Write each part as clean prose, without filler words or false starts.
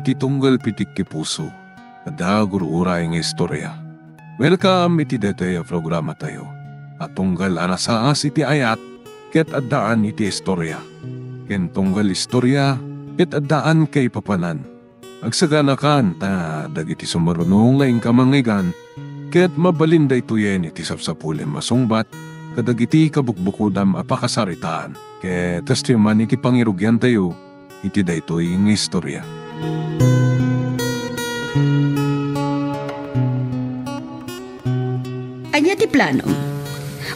iti tunggal pitik ki puso. Kada guru-uray nga istorya. Welcome iti detoy programa tayo. At tunggal anasaas iti ayat, ket addaan iti istorya. Ken tunggal istorya, ket addaan kay papanan. Agsaganakan ta dagiti sumarunong laing kamangigan, ket mabalinday tuyen iti sapsapulen masungbat, kadagiti kabukbukudam apakasaritaan. Ket testiman iti pangirugyan tayo, iti daytoy nga istorya. Anya ti plano?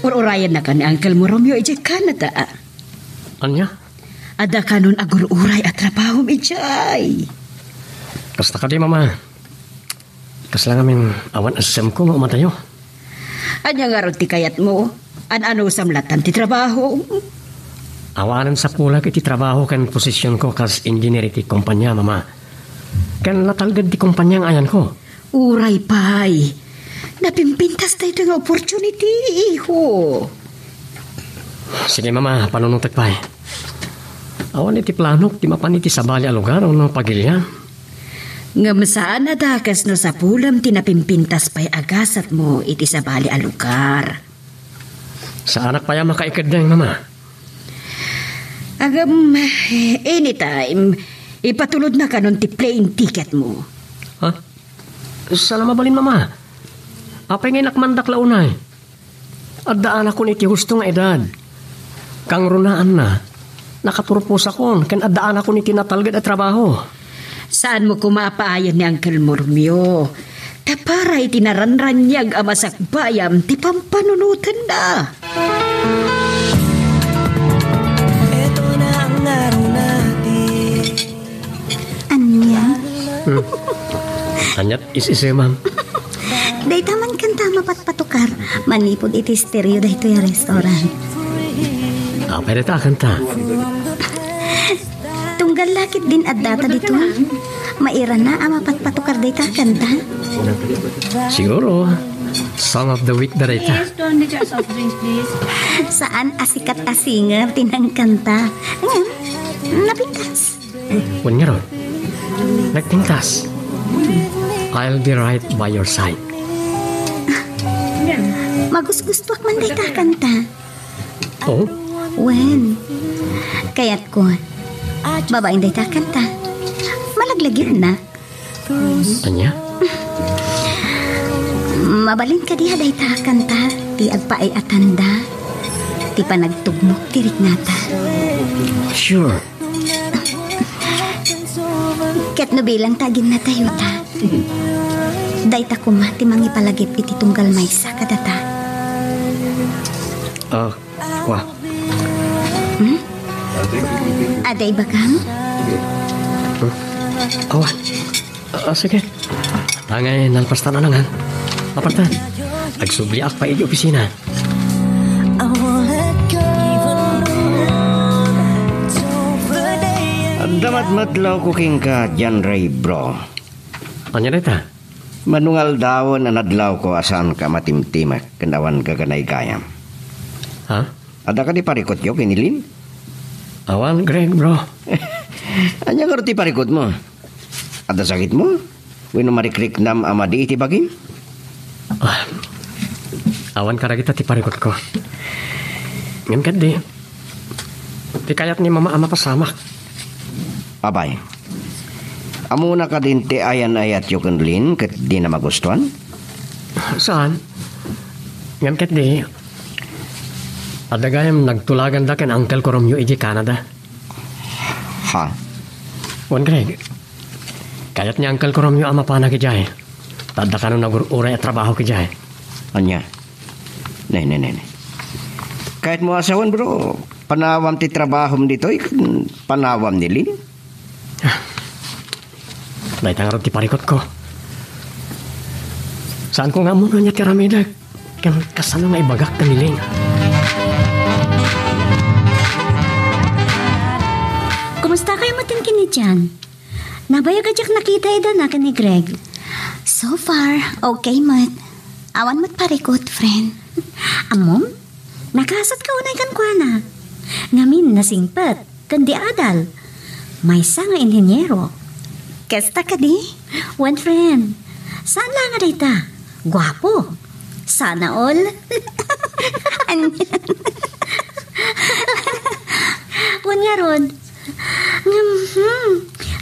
Urayan na ka ni Uncle mo Romeo iti Canada. Anya? Ada ka nun agur-uray at trabaho ijay. Kasta ka di, mama. Kas lang aming awan asam ko maumatayo. Anya nga ron ti kayat mo? Ano samlatan ti trabaho? Awanan sa pulag iti trabaho kan posisyon ko kas engineer iti kumpanya, mama. Kan natalgad ti kumpanya ang ayan ko. Uray pay. Napimpintas tayo ng opportunity, iho. Sige, mama, panunong tagpay. Awan iti planok, ti mapan iti sabali a lugar o no pagilya. Ngam saan nadakas no sa pulam tinapimpintas pa'y agasat mo iti sabali a lugar. Sa anak pa yan makaikadang, mama? Agam, anytime, ipatulod na ka nun ti plane ticket mo. Ha? Saan mabalin, mama? Apay ngay nakmandak launay. At daan ako iti gusto nga edad. Kang runaan na. Nakapurpos ako. Kan adaan ako ni tinatalgad at trabaho. Saan mo kumapaayan ni Uncle Mormio? Tapara itinaranranyag amasak bayam ti pampanunutan na. Ito na ang araw natin. Anya? Anyat is ma'am. Day taman kanta mapatpatukar. Manipod iti stereo dahito yung restaurant. Pwede ta kanta. Tunggal lakit din at data dito. Maira na ang mapatpatukar dahito kanta. Siguro. Song of the week na rita. Saan asikat asinger tinang kanta. Napintas. Huwag nga ron. Nagpintas. I'll be right by your side. Magus-gustuak man dahito kanta. Oh? Wen. Kaya't ko. Babaeng dahito kanta. Malaglagid na. Anya? Mabalin ka diha dahito kanta. Ti agpaay atanda. Ti panagtugmok tirik nata. Sure. Ket no bilang tagin na tayo ta. Dahita kumati mangipalagip iti tunggal maysa kadata. Wah. Aday ba kang? Sige. Tangay, nalpasta na lang, ha? Apartan. Agsubliak pa iti opisina. I won't let go. Damat matlaw ko king ka dyan, Ray, bro. Anya na ita? Manungal dawon na nadlaw ko asan ka matimtimak kandawan ka kanay gayam. Ha? Ada ka di parikot yo kinilin? Awan, Greg, bro. Anya ka ti parikot mo? Ada sakit mo? Wino marikrik nam amadi iti bagim? Awan ka kita ti parikot ko. Ngam kat di. Ti kayat ni mama ama pasamak. Abay. Amuna ka din ti ayan ayat yo kanlin kat di na magustuhan? Saan? Ngam kat di. Adagayam nagtulagan da ken Uncle ko Romeo iji Canada. Ha? Wan, Greg. Kayat ni Uncle ko Romeo ama pana ki jay. Tadda ka nung nagururay at trabaho ki jay. Anya? Ne. Kahit mo asawan, bro, panawam ti trabahom dito, panawam nilin. May tangarot ti parikot ko. Saan ko nga muna niya tiramida? Kan kasano nga ibagak na niling. Kumusta kayo matingkin ni Jan? Nabayag ajak nakita ida na ka ni Greg. So far, okay mat. Awan mat parikot, friend. Amom, nakasat ka unay kan kwa na. Ngamin nasingpat, kandi adal. May nga inhenyero. Kasta ka di? One friend, saan lang nga dita? Gwapo. Sana all. Wan nga ron.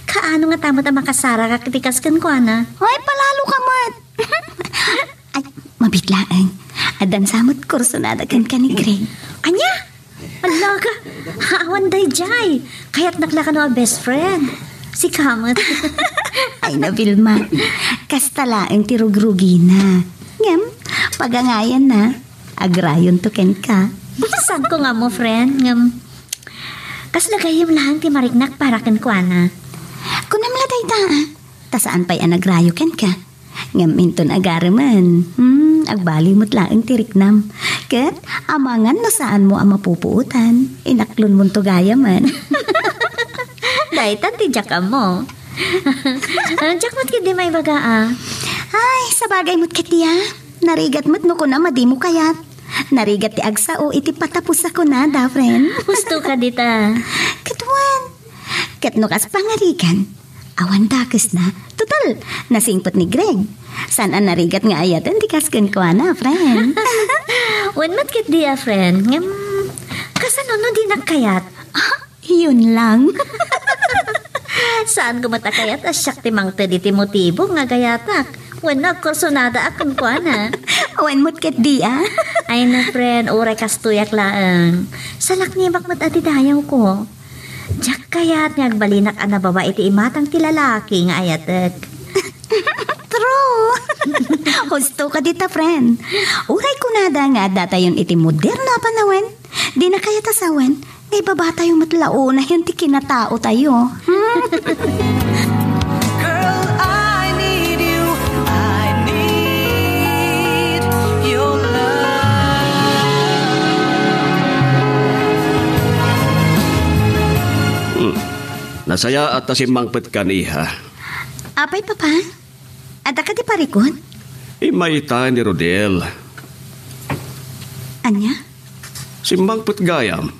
Kaano nga tamot ang makasara kakatikas kan ko, ana? Hoy, palalo ka mat. Ay, mabitlaan. Adan samot kurso na adagan ka ni Greg. Anya? Allah ka. Haawan day jay. Kaya't naklakan mo ang best friend. Si Kamot. Ay na, Vilma. Kastala ang tirugrugi na. Ngam, pagangayan na. Agrayon to ken ka. Saan ko nga mo, friend? Kas lagayim lang ti marignak para kan ko, ana. Kunam laday ta. Tasaan pa'y anagrayo ken ka. Ngam inton agaraman. Agbali mo't laang tiriknam. Ket, amangan na saan mo ang mapupuutan. Inaklon mo to gaya man. Daitan ti Jack mo. Jack mo't kidi may baga. Ay, sa bagay mo't kitiya. Narigat mo't no ko na madi mo kayat. Narigat ti agsa o iti patapos ako na, da, friend. Gusto ka dita. Katuan. Kat no kas pangarigan. Awan dakes na. Total, nasingpot ni Greg. Saan ang narigat nga ayatan di kasken ko na, friend. Wan mat kit di friend. Kasano no di nagkayat? Yun lang. Saan gumatakayat asyak ti mang te di ti motibo nga gayatak. Wan nagkursonada akon ko na. Awan mo't kat di Ay na friend, uray kastuyak laang. Salak ni bakmat ati dayaw ko. Jack kayat nga agbalinak ana baba iti imatang ti lalaki nga ayatek. True. Husto ka dita, friend. Uray kunada nga datayon iti moderna panawen. Di na kaya tasawen. Ngay baba tayo matlao na yun ti kinatao tayo. Girl, I need you. I need your love. Nasaya at tasimangpet ka niha. Apay, papa? Ada ka di parikot? Imayta ni Rodel. Anya? Simbangpet gayam.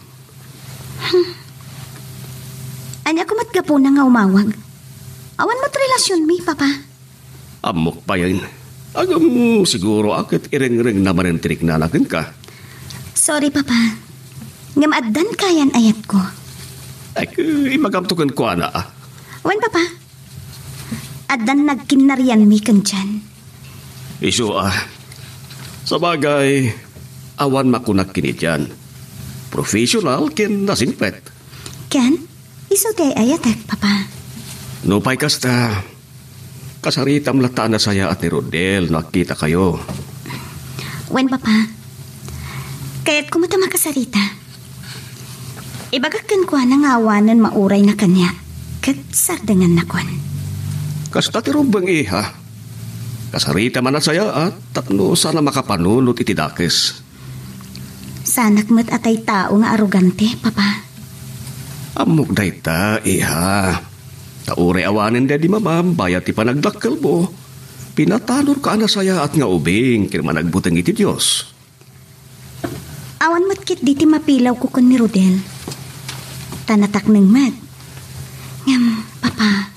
Anya kumat gapo na nga umawag. Awan mo't relasyon mi, papa. Amok pa yan. Agam siguro akit iring-ring naman ang tirik na nakin ka. Sorry, papa. Ngam addan kayan ayat ko. Ay, imagamtukan ko na Wan, papa. Addan nagkinarian mi kan dyan. Isu sa bagay, awan makunak kini dyan. Professional kin nasinpet. Ken, iso day ayatek, papa. Nupay kasta. Kasaritam lata na saya at ni Rodel, nakita kayo. Wen, papa. Kaya't kumata makasarita. Ibagak ko na nga awanan mauray na kanya. Kat sardangan na kon. Kasta ti rumbang iha. Kasarita man na saya at tapno sana makapanunot iti dakes. Sanak met atay tao nga arugante, papa. Amok dayta, iha. Tauray awanin da di mamam, bayat ti panagdakkel mo. Pinatanor ka na saya at nga ubing, kaya nagbutang iti Diyos. Awan matkit di ti mapilaw ko kon ni Rodel. Tanatak ng mat. Ngam, papa.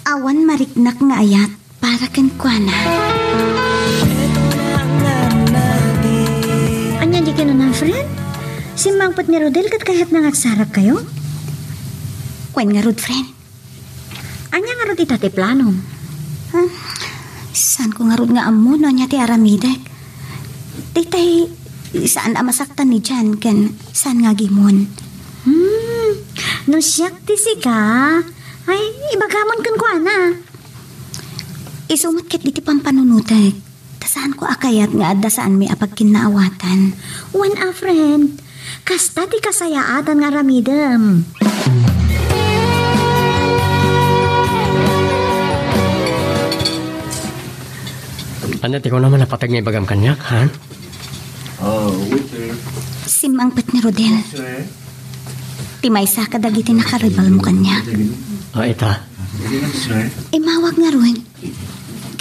Awan mariknak nga ayat para kan kuana. Ito na ang araw natin. Anya di ka na, friend? Simbangpet ni Rodel kat kaya't nangagsarap kayo? Wen nga rod, friend. Anya nga rod itati plano? Saan ko nga rod nga amo no niya ti aramidek? Titay, saan amasaktan ni Jan kan saan nga gimon? No siyak ti sika. Ay, ibagamon kan ko, ana. Isumot ket di ti pampanunutek. Tasaan ko akayat nga adda saan may apag kinaawatan. Wan friend. Kasta ti kasayaatan nga ramidem. Ano, ti ko naman napatag nga ibagam kanyak, ha? Simangpet ni Rodel. Timay sa kadagiti nakaribal mo kanya. Ita. Imawag nga ron.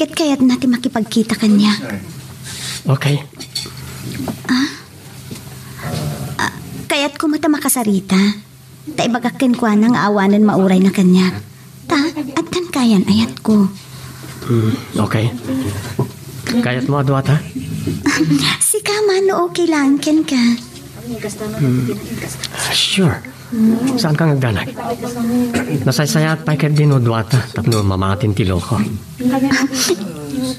Ket kayat natin makipagkita kanya. Okay. Kaya't kumata makasarita. Ta ibagakin ko nang awanan mauray na kanya. Duwata, at kan kayan ayat ko. Okay. Kayat mo, Duwata? Si Kama no okay lang ken ka. Sure. Saan ka nagdanag? Nasaysayat pa kaya din, Duwata. Tapno mamatin tilo ko.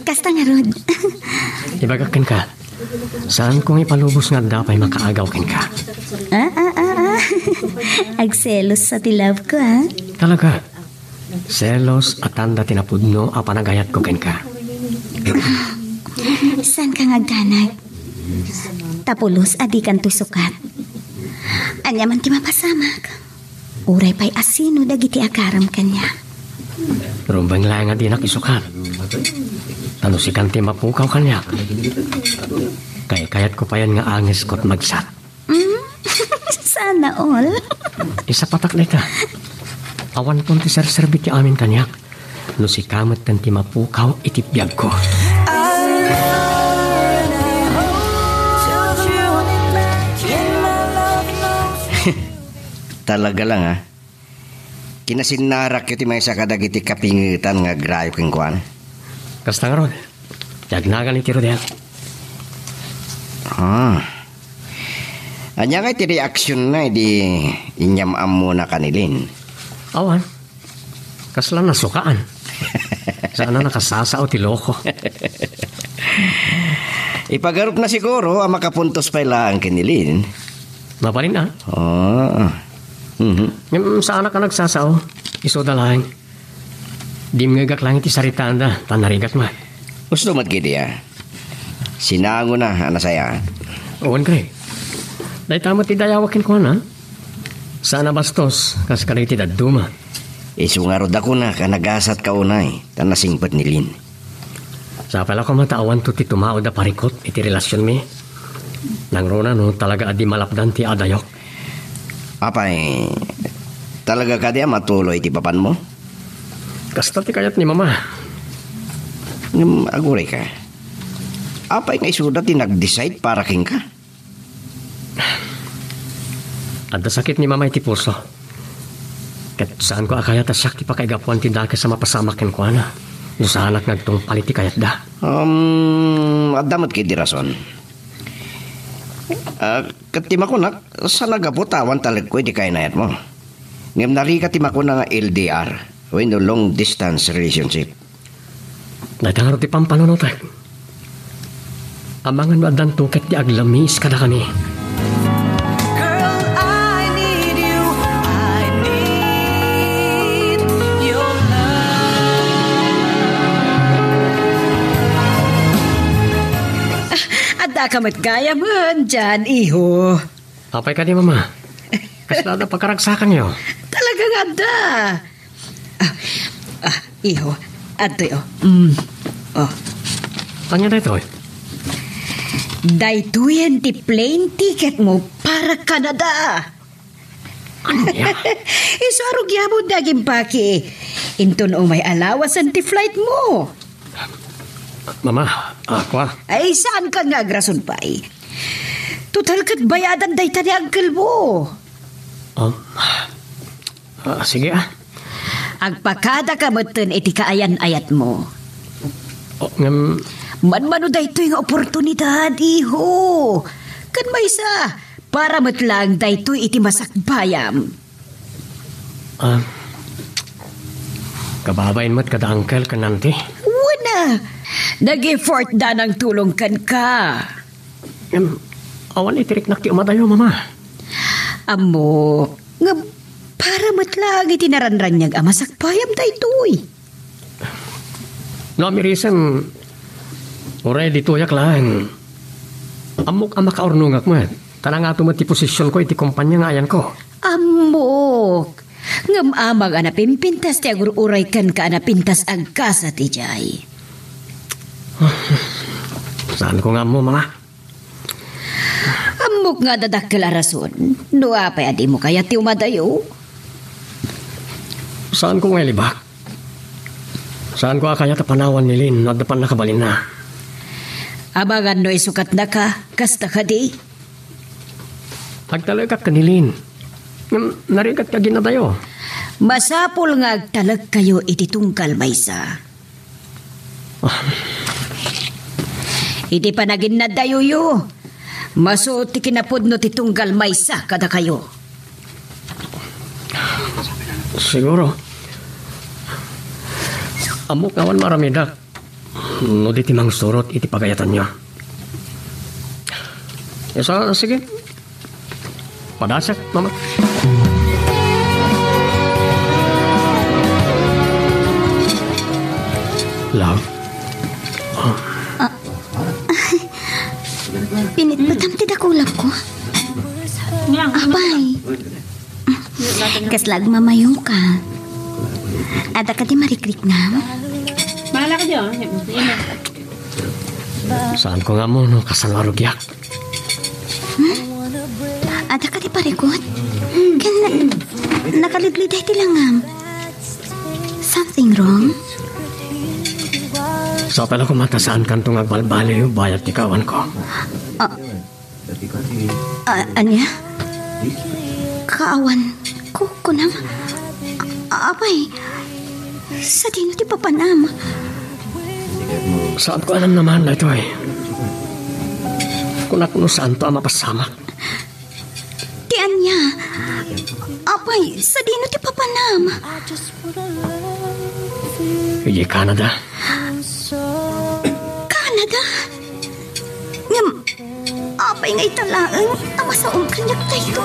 Kasta nga rod. Ibagakin ka. Saan kong ipalubos nga dapay makaagaw ken ka? Agselos sa tilab ko, ha? Talaga. Selos at tanda tinapudno a panagayat ko ken ka. San ka ngagdanag? Tapulos adi kan sukat. Anya man ti mapasamak. Uray pa'y asino dagiti akaram kanya. Rumbang lang nga di nakisukat. Tano si kanti mapukaw kanya. Kayat ko pa yan nga angis ko't magsat. Sana all. Isa patak na ita. Awan pong ti serserbi ti amin kanyak. No si kamat kanti mapukaw itipyag ko. Talaga lang ha. Kinasinarak iti may sa kadagiti kapingitan nga grayo king kuan. Kasta nga ron. Yagnagan iti Rodel. Anya nga iti reaksyon na di inyam mo na kanilin. Awan. Kasla nasukaan. Saan na nakasasao ti loko. Ipagarup na siguro ang makapuntos pa ilang kanilin. Maparin na. Saan ka nagsasao? Iso dalang. Di mngagak lang iti saritaan da. Tanarigat ma. Gusto mat gidi Sinango na anasaya. Owan kre. Dahil tamo ti dayawakin ko na. Sana bastos. Kas ka ti daduma. Isungarod ako na kanagasat ka unay. Tanasingpat ni Lin. Sa pala ko mataawan to ti tumao da parikot iti relasyon mi. Nang rona no talaga adi malapdan ti adayok. Apay, talaga ka diya matuloy ti papan mo? Kasta ti kayat ni mama. Aguray ka. Apay nga isuda ti nag-decide para king ka? Adda sakit ni mama iti puso. Kat saan ko akayat asak ti pakaigapuan ti dake sa mapasamakin ko na. No sa anak nagtong palit ti kayat da. Adamot kay di rason. Katima ko na, sa nagaputawan talag ko di kainayat mo. Ngam nari katima ko na nga LDR, o no long distance relationship. Natangaro ti pampanunutak. Amangan mo adan tuket di aglamis kada kami. Girl, I need you. I need your Ada ka matgaya mo dyan, iho. Apay ka di mama. Kasla da pagkaragsakan nyo. Talagang ada. Iho, ato yo. Kanya na ito eh. Daytoyan ti plane ticket mo para Canada. Ano niya? Isarog yamo daging paki. Inton o may alawasan ti flight mo. Mama, ako Ay, saan ka nga agrason pa eh? Total kat bayadan dayta ni uncle mo. Sige Agpakada ka matan iti kaayan-ayat mo. Manmano dayto yung oportunidad, iho. Kan may isa, para matlang dayto iti masakbayam. Kababayin mo't kada uncle ka nanti. Wala. Nag-effort da ng tulong kan ka. Awan itirik na ki umadayo, mama. Amo, nga para matlang iti naranran niyag amasakbayam daytoy. No, mirisan, oray dito yak lang. Amok ang makaurnungak mo. Tanang ato mo ti posisyon ko iti kumpanya nga ayan ko. Amok. Ngam amag anapinpintas ti agururay kan ka anapintas agkasa ti jay. Saan ko nga mo, mga? Amok nga dadakkel arason. Dua pa adi mo kaya ti umadayo. Saan ko nga libak? Saan ko akaya tapanawan ni Lin at dapan nakabalin na? Abangan no isukat na ka, kasta ka di. Agtalagat ka ni Lin. Narigat ka ginadayo. Masapol nga agtalag kayo iti tungkal maysa. Iti panagin na dayuyo. Masuot ti kinapudno ti tungkal maysa kada kayo. Siguro. Amok awan maramidak. No di timang surot iti pagayatan niya. Sige. Padasak, mama. Love. Pinitbatam ti dakulap ko. Abay. Kaslag mamayong ka. Ada ka di marikrik na. Saan ko nga mo no kasangarugyak? Ada ka di parikot. Nakalidliday ti langam. Something wrong? Sa pala ko matasaan kantong agbalbali yung bayat ni kawan ko. Anya? Kaawan ko kunam. Abay, sa dino ti papanam. Saan ko alam naman na ito eh. Kung ako saan to ang mapasamak. Ti anya? Abay, sa dino ti papanam. Hindi Canada. Canada? Ngam, apay nga italaan, ama sa kanyak tayo.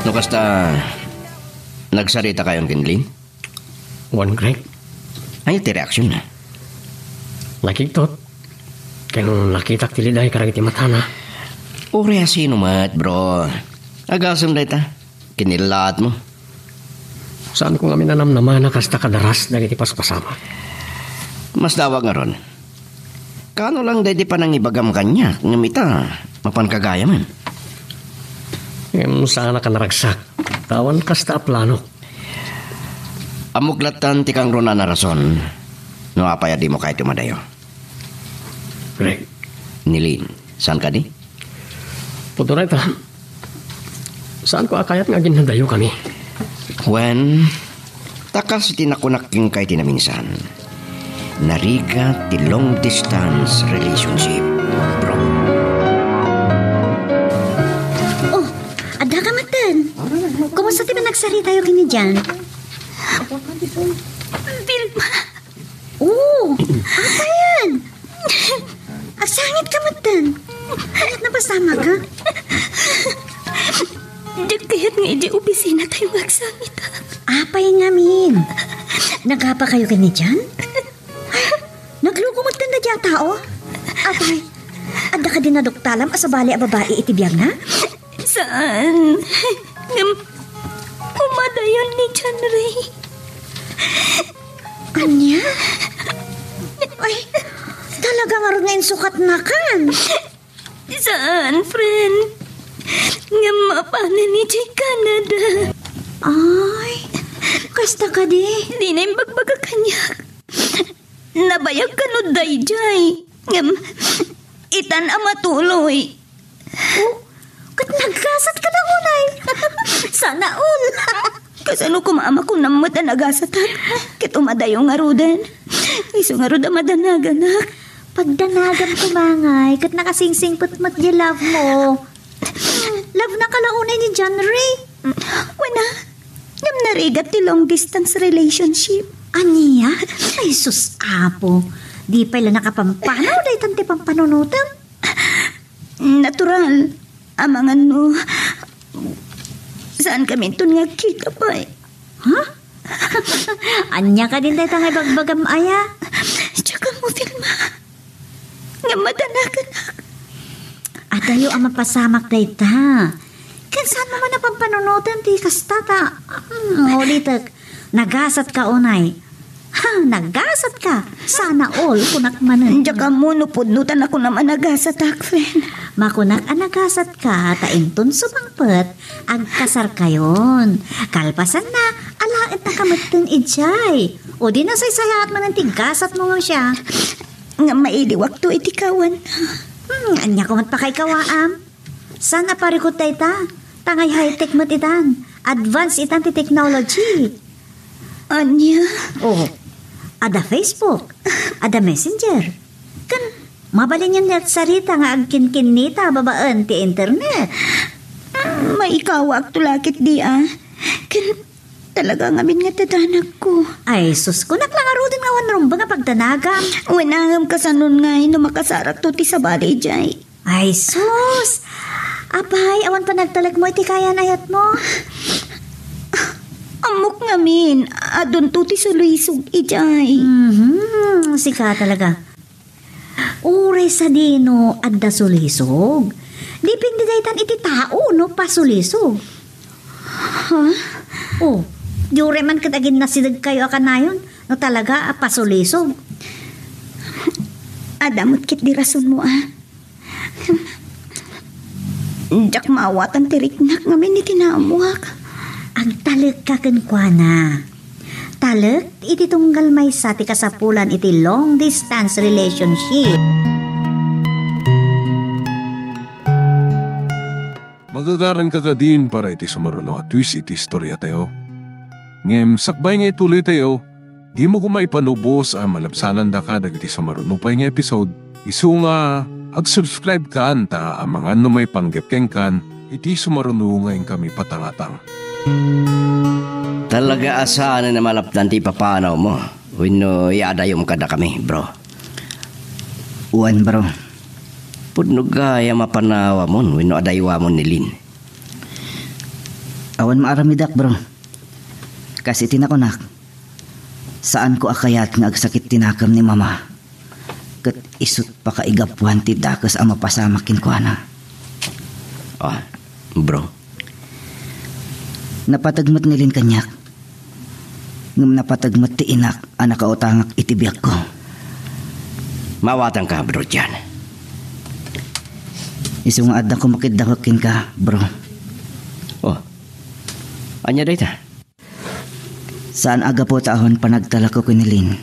No kasta, nagsarita kayong kinlin? One Greg. Ay, ti reaksyon na. Nakiktot. Kaya nung nakitak tiliday karang iti matana. Uri sino mat, bro. Agasam na ita. Kinilaat mo. Saan ko nga minanamnaman na kasta kadaras na iti paspasama. Mas dawag nga ron. Kano lang day di pa nang ibagam kanya. Ngamita, mapankagaya man. Sana ka naragsak. Tawan kasta plano. Amuklatan ti kang runa na rason. No apaya di mo kahit tumadayo. Greg. Nilin, saan ka di? Puto na ito. Saan ko akayat nga ginadayo kami? When, takas tinakunaking kay tinaminsan. Nariga ti long distance relationship, bro. Oh, ada ka matan. Kumusta ti ba nagsarita tayo kini dyan? Vilma, Oh, apa yan? Asangit ka matan. Hayat na pasama ka? di kaya't nga iti opisina tayo magsangit. Apay nga min. Nagapa kayo kini dyan? Naglugumot na dyan tao? Apay, ada ka din na doktalam asabali a babae itibiyag na? Saan? Umadayon ni John Ray. Anya? Ay, talaga nga rin ngayon sukat na kan. Saan, friend? Nga mapanan ni Jay Canada. Ay, kasta ka di. Di na yung bagbaga kanyak. Nabayag ka no dayjay. Ngam, itan ama tuloy. Oh, kat nagkasat ka na unay. Sana all. Kasano kumaama ko namot na nagasatak. Kit umadayo nga rudan. Iso nga ruda madanaganak. Pagdanagam ko mangay, kat nakasingsing putmat di love mo. Love na kalaunay ni John Ray. Wana, ngam narigat ti long distance relationship. Aniya? Ay sus apo. Di pala nakapampanaw dahi tanti pampanunutan. Natural. Amangan no. Saan kami ito nga kita pa eh? Ha? Anya ka din dahi tangay bagbagam aya. Tsaka mo, Vilma. Nga madanagan. Adayo ang mapasamak dahi ta. Kansan mo man na pampanunutan ti kastata. Ulitak, nagasat ka unay. Ha, nagasat ka. Sana all kunak manan. Tsaka mo, nupudnutan ako naman nagasatak, friend. Makunak ang nagasat ka, taimton sumangpet, agkasar kayon. Kalpasan na, alait na kamateng ijay. O di na saysayat man ang tigasat mo nga siya. Nga mailiwak to itikawan. Anya kumat pa kay kawaam. Sana parikot tayo ta. Tangay high-tech mo itan. Advance itan ti technology. Anya? Oh, ada Facebook, ada Messenger. Kan, mabalin yung net sarita nga agkin-kin nita babaan ti internet. May ikawag tulakit di Kan talaga ngamin nga tadanak ko. Ay, sus, kunak lang arudin nga wanrong ba nga pagdanagam. Wanangam ka sa nun nga no makasarak to ti sa balay jay. Ay, sus! Apay, awan pa nagtalag mo iti kaya ayat mo. Amok ngamin, adun to ti suluisog ijay. Sika talaga. Uray sa dino, adda sulisog. Di pindidaytan iti tao, no, pasulisog. Ha? Oh, di uray man katagin na sidag kayo akanayon, no talaga, pasulisog. Adamot kit di rason mo Jak maawatan tiriknak ngamin iti naamuak. Ang talag ka kenkwana. Talag, iti tunggal may sa ti kasapulan iti long distance relationship. Magagaran ka din para iti sumaruno at twist iti istorya tayo. Ngem, sakbay nga ituloy tayo, di mo kumaipanubos ang malabsanan da ka iti sumaruno pa nga episode. Isu nga, ag-subscribe ka anta ang mga may panggepkeng kan, iti sumaruno ngayon kami patangatang. Talaga asahan na malapdan ti papanaw mo. Wino iadayom kada kami, bro. Uwan, bro. Pudnog gaya mapanawa mo, wino adaywa mo nilin. Awan maaramidak, bro. Kasi tinakonak. Saan ko akayat nga agsakit tinakam ni mama. Kat isut pa kaigapuan ti dakas ang mapasamakin ko na. Bro. Napatagmat nilin kanyak. Ngam napatagmat ti inak anak kautangak itibiyag ko. Mawatan ka, bro, dyan. Isu nga adda ko makiddawakin ka, bro. Anya dayta? Saan aga po taon panagtala ko kinilin?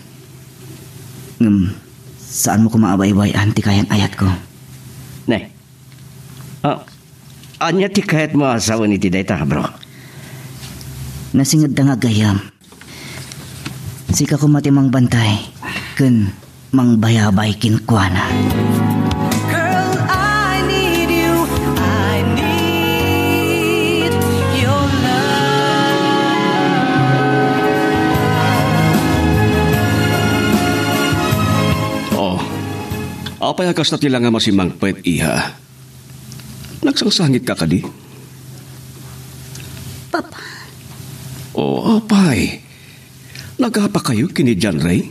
Saan mo ko maabaybay anti kayang ayat ko? Nay. Anya ti kahit mo asawa ni ti dayta, bro? Nasingad na nga gayam. Sika ko matimang bantay. Kun mang bayabay kinkwana. Girl, I need you. I need your Oh, apay akas na tila nga masimang pet iha. Nagsangsangit ka kadi? Papa. Oh, apay. Nagapa kayo kini John Ray?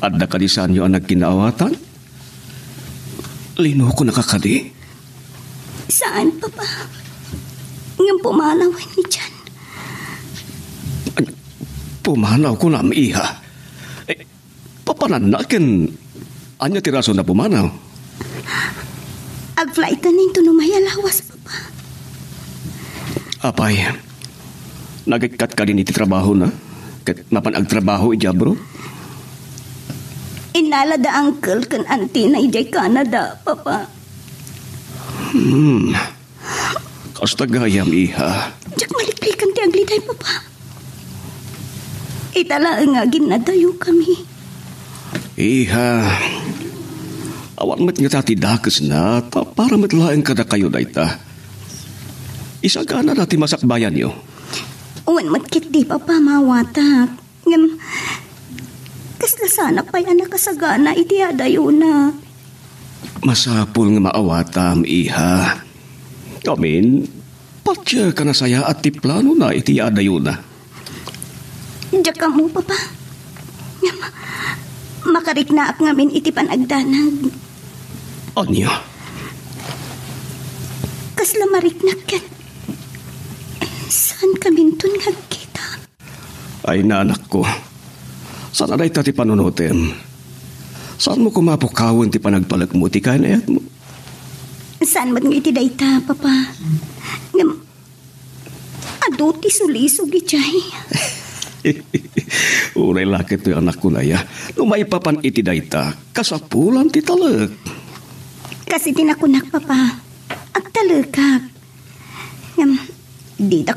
Adda kadi saan nyo ang nagkinaawatan? Lino ko nakakadi? Saan, Papa? Ngam pumalawan ni Jan. Pumanaw ko na iha. Papananakin. Anya tiraso na pumanaw? Agflightan ninto numayalawas, Papa. Apay, nagikat ka din iti trabaho na? Kat mapan agtrabaho ija, bro? Inala da uncle kan auntie na ijay Canada, Papa. Kasta gayam, iha. Jak maliklikan ti agliday, Papa. Itala nga ginadayo kami. Iha, awan met nga tati dakes na, para metlaeng kada kayo dayta. Isa ka na dati masakbayan yo. Uwan matkit di, Papa, mawatak. Ngam, kasla sana pa'y anak kasagana, iti adayo na. Masapul nga maawatam, iha. Kamin, patya ka na saya at ti plano na iti adayo na. Diyak ka mo, Papa. Ngam, makariknaak ngamin iti panagdanag. Anya? Kasla mariknak kat. Saan kami itong nagkita? Ay, nanak ko. Saan aday ta ti panunutin? Saan mo kumapukawin ti panagpalag mo ti kainayat mo? Saan mat nga iti dayta, Papa? Ngam, ado ti sulisog ijay. Uray lakit to yung anak ko na ya. Lumaipapan iti dayta, kasapulan ti talag. Kasi tinakunak, Papa. Agtalagak.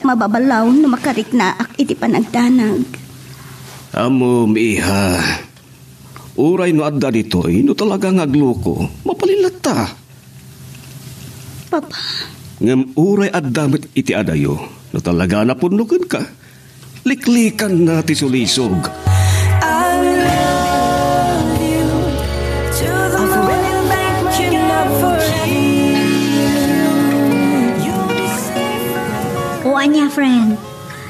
jak mababalaw no makariknaak iti panagdanag. Amom, iha. Uray no adda ditoy, no talagang agloko, mapalilata. Papa, Ngam uray addamit iti adayo, no talaga napunukan ka. Liklikan na ti sulisog. I love you to the moon that cannot forgive. You'll be safe. O anya, friend.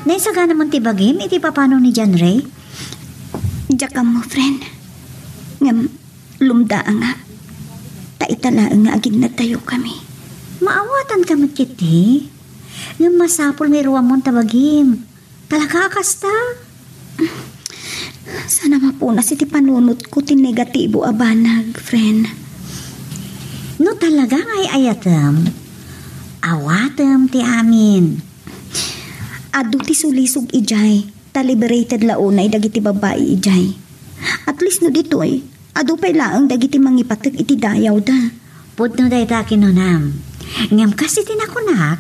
Naisaga naman ti bagim, iti papano ni John Ray? jakam mo, friend. Ngam, lumda nga. Taitala nga aging natayo kami. Maawatan ka kiti. Yung masapol may ruwam mong tabagim. Talaga kasta. Sana mapunas iti panunot ko ti negatibo abanag, friend. No talaga ngay ayatem. Awatem ti amin. Adu ti sulisog ijay. Ta liberated launay dagiti babae ijay. At least no ditoy, adu pay laang dagiti mangipatek iti dayaw da. Pudno day ta kinunam. Ngam kasi tinakunak,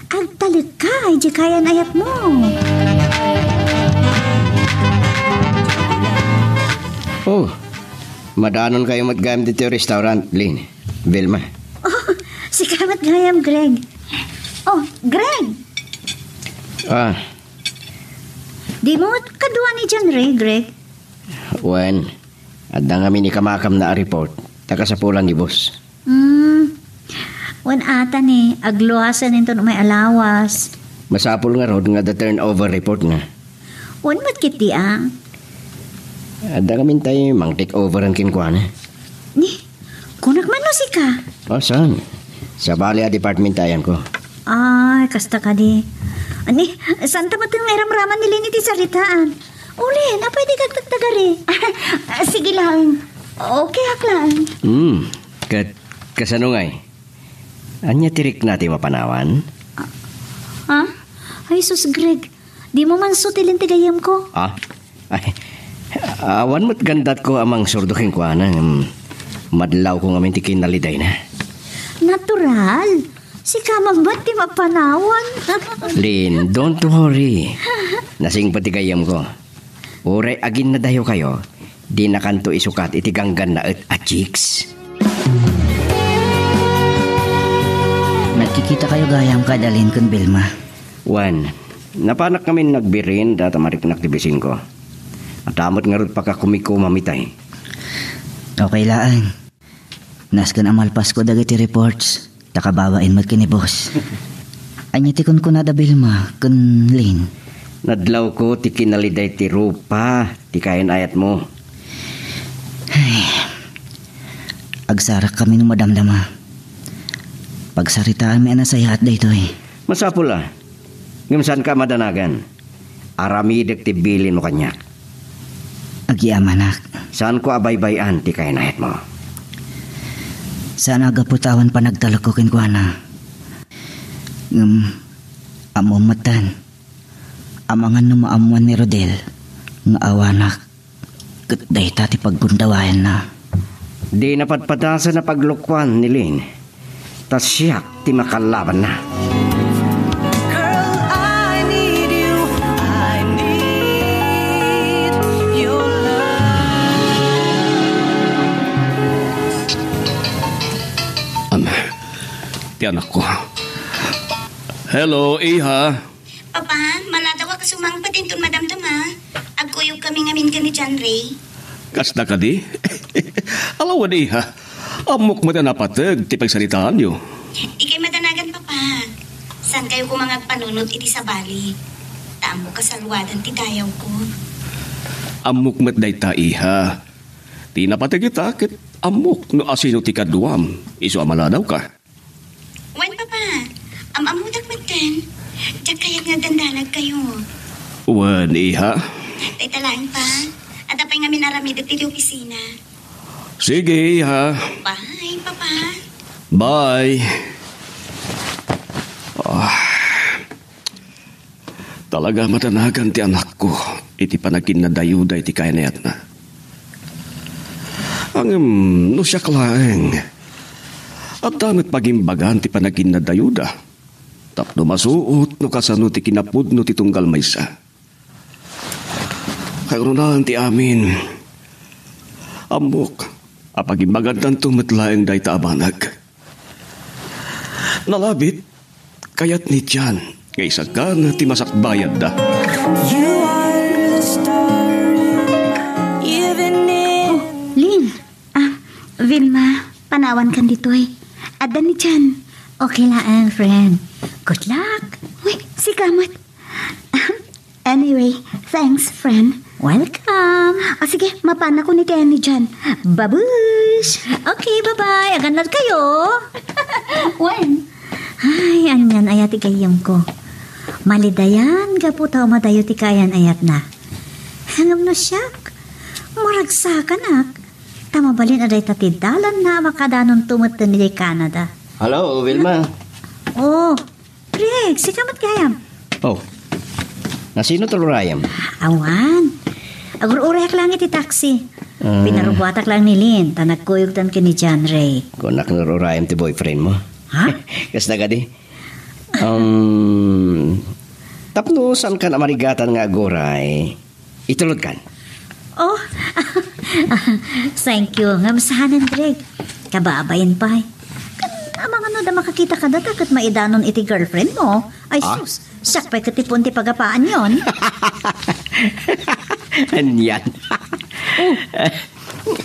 agtalik ka, di kaya ayat mo. Oh, madanon kayo matgayam dito yung restaurant, Lynn. Vilma. Oh, si Kamat Gayam, Greg. Oh, Greg! Ah, Di mo kadua ni John Ray, Greg? Wen. Adda nga ni kamakam na report. Takasapulan ni boss. Wan ata ni, agluasan nito may alawas. Masapul nga rod nga the turnover report nga. Wan matkiti ang. Adda kami tayo mang take over ang kinkwana. Ni, kunak man no si ka. O, saan? Sa Balea Department tayan ko. Ay, kasta ka di. Ani, saan tamat yung iramraman nila niti saritaan? Uli, na pwede kagtagtagari. Sige lang. Okay, aklan. Kasano nga Anya tirik natin mapanawan? Ha? Ay, sus, Greg. Di mo man sutilin tigayam ko. Ah? Ay, awan mo't gandat ko amang surdukin ko anang madlaw ko ngamin ti kinaliday na. Natural. Si kamang ba't di mapanawan? Lynn, don't worry. Nasing patigayam ko. Uray agin na dayo kayo, di na kanto isukat itiganggan na at chicks. Nagkikita kayo gayam kadalin kun Vilma. Wan, napanak kami nagbirin data mariknak tibisin ko. At amot nga rin pagkakumiko mamitay. Okay laan. Naskan amalpas ko dagiti reports. Takabawain mat kini boss. Anyitikon ko na da Vilma kun Lynn. Nadlaw ko ti kinaliday ti rupa, ti kain ayat mo. Ay, agsarak kami ng madamdama. Pagsaritaan may anasayat da ito eh. Masapula. Ngimsan ka madanagan. Aramidik ti bilin mo kanya. Agiamanak. Saan ko abay-bayan ti kain ayat mo? Sana agaputawan pa nagtalakokin ko na. Amumatan. Amangan na maamuan ni Rodel. Nga awanak. Katday tati paggundawayan na. Di napatpatasan na paglukwan ni Lynn. Tas siyak ti makalaban na. Girl, I need you. I need your love. Ti anak ko. Hello, iha. Papa, maladaw ka kasumang patintun madamdama. Agkuyog kami ngamin ka ni John Ray. Kasda ka di? Alawan iha. Amok mo na napatag, ti pagsalitaan nyo. Ikay madanagan, Papa. San kayo kumangag panunod iti sa bali? Tamo ka sa luwadan ti dayaw ko. Amok mo't day ta iha. Ti napatag kita, kit amok no asino ti kaduam. Iso amaladaw ka. Wan, Papa. Amutak matan. Diyak kaya nga dandalag kayo. Wan iha. Tay talaan pa. At apay nga minaramid at iti opisina. Sige iha. Bye, Papa. Bye. Talaga matanagan ti anak ko. Iti panagin na dayuda iti kainayat na. No siya klaeng. At damit pagimbagan ti panagin na dayuda. Tapno masuot no kasano ti kinapud no ti tunggal maysa. Kayrunahan ti amin. Amok, apagimagantan tumatlaeng day taabanag. Nalabit, kayat ni Jan, kaysa ka na ti masakbayad da. You are the star, even in Lin, Vilma, panawan kan ditoy. Ada ni Jan. Okay lang, friend. Good luck. Uy, si Kamot. Anyway, thanks, friend. Welcome. O sige, mapana ko ni Tenny dyan. Babush! Okay, bye-bye. Aganad kayo. When? Ay, anyan ayat ikayam ko. Malidayan, gaputa madayo ti kayan ayat na. Hangam no siyak. Maragsakan ak. Tamabalin aday tatidalan na makadanon tumutan ni Canada. Hello, Vilma. Oh, Greg, si kamat kayam. Oh, nasino tulurayam? Awan. Agur-urayak lang iti taxi. Pinarubuatak lang ni Lynn. Tanagkuyog tan kini John Ray. Kung nakanururayam ti boyfriend mo. Ha? Kas na gadi. Tapno saan ka na marigatan nga agoray? Itulod kan. Oh, thank you. Ngamsahanan, Greg. Kababayan pa eh. Amang ano da makakita ka data kat maidanon iti girlfriend mo. Ay sus, siyak pa'y katipon ti pagapaan yon. Anyan.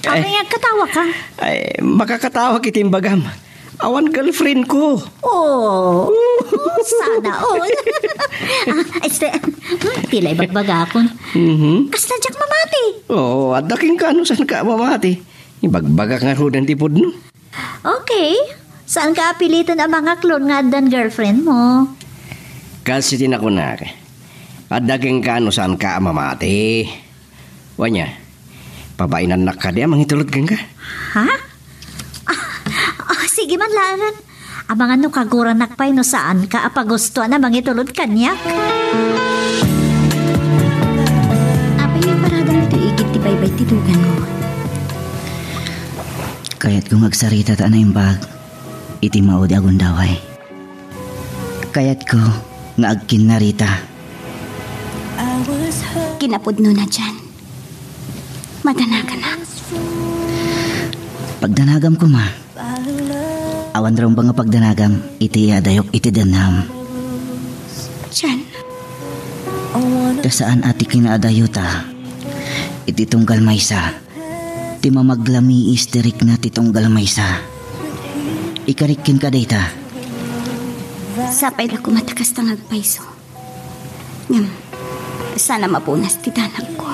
Ay, katawa ka. Ay, makakatawa kitim bagam. Awan girlfriend ko. Oh, sana all. Tilay bagbaga akon. Kasta jak mamati. Oh, adaking ka ano saan ka mamati. Ibagbaga nga rudan tipod no. Okay, saan ka apilitan ang mga klon nga dan girlfriend mo? Kasi tinakunak. Adaking ka ano saan ka mamati. Wanya, pabainan na ka di amang itulod kang ka. Ha? Sige man laran. Amang ano kaguran nakpay no saan ka apagustuhan na mangitulod kanyak. Apay yung paradang ito igit ti baybay titugan mo. Kaya't kung agsarita ta na yung bag, iti maod agon daway. Kaya't ko nga agkin narita. I was hurt. Kinapudno na dyan. Madana ka na. Pagdanagam ko ma, awan raw ba nga pagdanagam, iti adayok iti danam. Dyan. Kasaan ati kinaadayota, iti tunggal maysa, ti mamaglami isterik na ti tunggal maysa. Ikarikin ka dayta. Sapay na kumatakas tang agpaiso. Ngam, sana mapunas ti danag ko.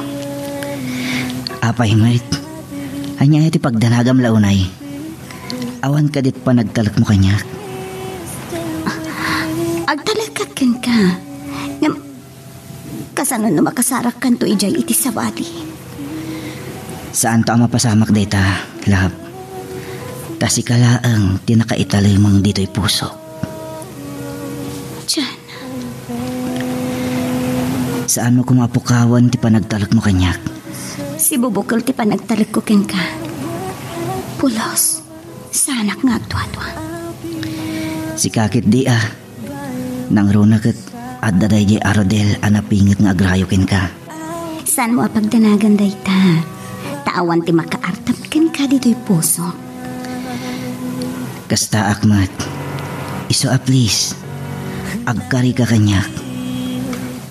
Apay mait, hanya iti pagdanagam launay. Awan ka dit pa nagtalak mo kanya. Agtalagkat kan ka. Ngam, kasano na makasarak kan to ijay iti sabati. Saan to ang mapasamak dayta, love? Tasikalaang tinakaitalay mong dito'y puso. Diyan. Saan mo kumapukawan ti panagtalak mo kanyak? Si bubukol ti panagtalag ko ken ka. Pulos. Sanak nga atwa-atwa. Si kakit di nang runakat at daday di arodel anapingit nga agrayokin ka. Saan mo apagdanagan dayta? Taawan ti makaartap ken ka dito'y puso. Kasta akmat, iso a please, agkari ka kanyak.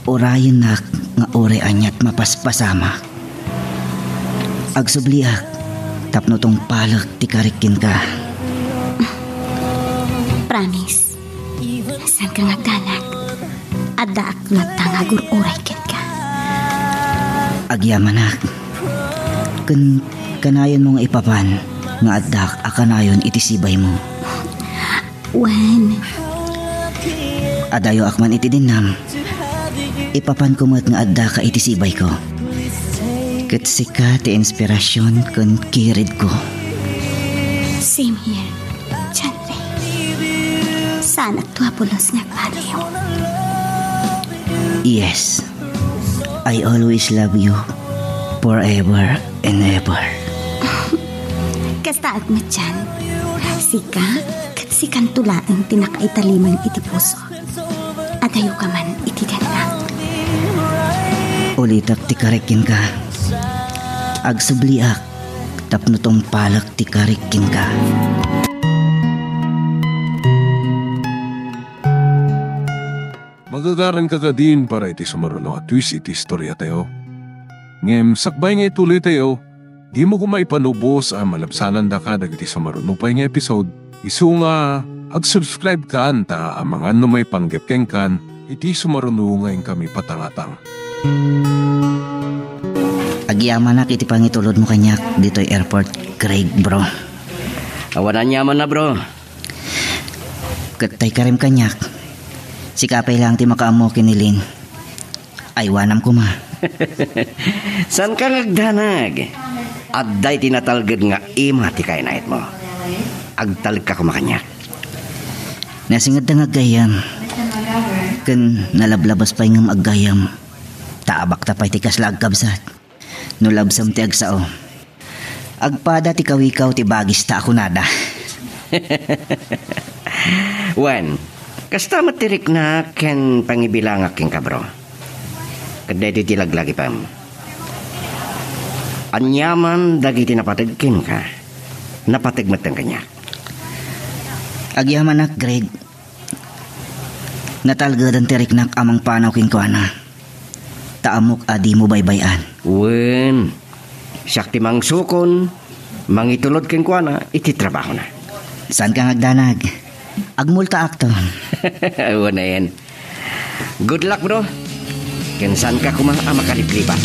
Orayon nak nga ore anyat mapaspasama. Agsubliak, tapno tong palag ti karikin ka. Promise. Saan ka nga danak? Ada aklat tangagur oray ken ka. Agyamanak, kanayon mo nga ipapan, nga adak akanayon itisibay mo. When? Adayo akman iti dinam, ipapan ko mo't nga adda ka itisibay ko. Katsika ti inspirasyon kun kirid ko. Same here. Chandre. Sanak tuwapulos nga paliw. Yes, I always love you forever and ever. Kasta agmat dyan. Sika, katsikan tulaang tinakaitalimang iti puso. Adayo ka man, itigan na. Ulitak ti karikin ka. Agsubliak, tapno tong palak ti karikin ka. Magagaran ka ka din para iti sumaruno at twist iti istorya tayo. Ngem, sakbay nga ituloy tayo, di mo kumaipanubos ang malapsanan da ka dagiti sumaruno pa nga episode. Isu nga, ag-subscribe ka anta ang mga may panggepkeng kan, iti sumaruno ngayon kami patangatang. Agyaman na iti pangitulod mo kanyak dito'y airport, Craig, bro. Awanan yaman na, bro. Katay karim kanyak. Sikapay lang ti makaamo kinilin. Aywanam ko ma. San ka nagdanag? Adday tinatalgad nga ima ti kainait mo. Agtalag ka kumakanyak. Nasingad na agayam. Kan nalablabas pa yung agayam. Taabak tapay ti kaslag kabsat. Nulabsam ti agsao. Agpada ti kawikaw ti bagis ta ako nada. Wan, kasta matirik na ken pangibilang aking kabro. Kaday ti tilaglagi pam. Anyaman dagiti napatagkin ka. Napatagmatang kanya. Agyaman nak, Greg. Natalgadan tirik nak amang panaw king kuana. Taamok adi mo baybayan. Wen, sakti mang sukon, mangitulod king kuana, iti trabaho na. Saan ka ngagdanag? Agmulta akton. Wen na yan. Good luck, bro. Kensan ka makalipliba.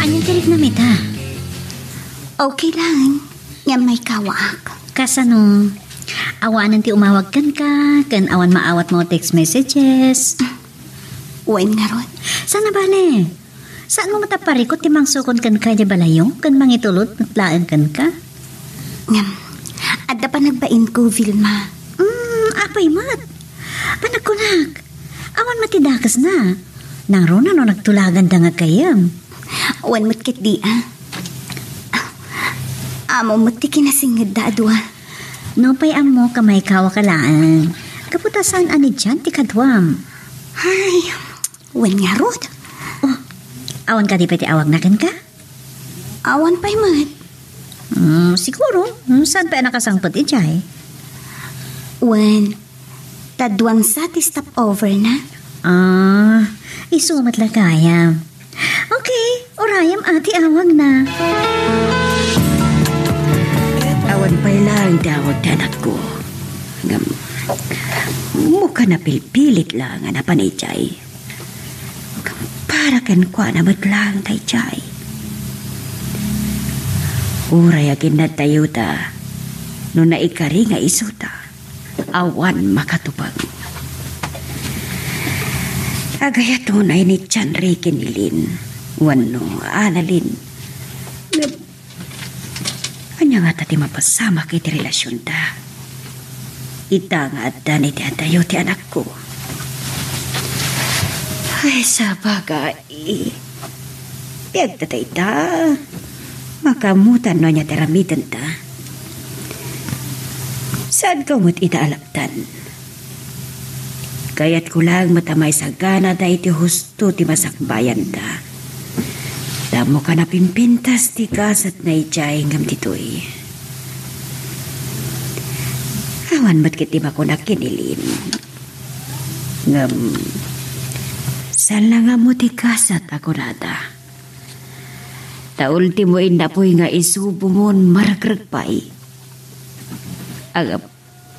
Anong tirik na mita? Okay lang. Yan may kawaak. Kasano, awanan ti umawag kan ka, kan awan maawat mo text messages. Uwain nga ron. Sana bale? Saan mo mataparikot ti mangsukon kan ka di balayong, kan mangitulot natlaan kan ka? Ngam, adda pa nagbain ko, Vilma. Apay mat. Panagkunak. Awan matidakas na. Nang ron ano nagtulagan da nga kayam. Uwan mo't kit di, Amo mo't ti kinasingad da adwa. No pay amo kamay kawa kalaan. Kaputasan ani dyan ti kadwam. Ay, uwan nga rod. Oh, awan ka di pa ti awag na kan ka? Awan pa'y mat. Siguro. Saan pa nakasangpot ijay? Uwan, tadwang sa ti stop over na. Isumat la kaya. Okay, orayam ati awag na. Awan pa'y lang dawag danak ko. Mukha na pilpilit lang nga napanijay. Para kan kwa na matlang tay jay. Uray agin na tayo ta. No naikari nga isuta. Awan makatupag. Agaya tunay ni Chanri kinilin. Wano analin. Anya nga tati mapasama kay ti relasyon ta. Ita nga at dani ti adayo ti anak ko. Ay, sa bagay. Piyagtatay ta. Makamutan no niya teramitan ta. Saan ka mo't itaalaptan? Kaya't ko lang matamay sa gana da iti husto ti masakbayan ta. Damo ka na pimpintas ti kasat na ijay ngam titoy. Awan ba't kiti ba ko na kinilin? Ngam, saan lang nga mo ti kasat ako nata? Ta ultimo inapoy nga isubo mon maragragpay. Agap,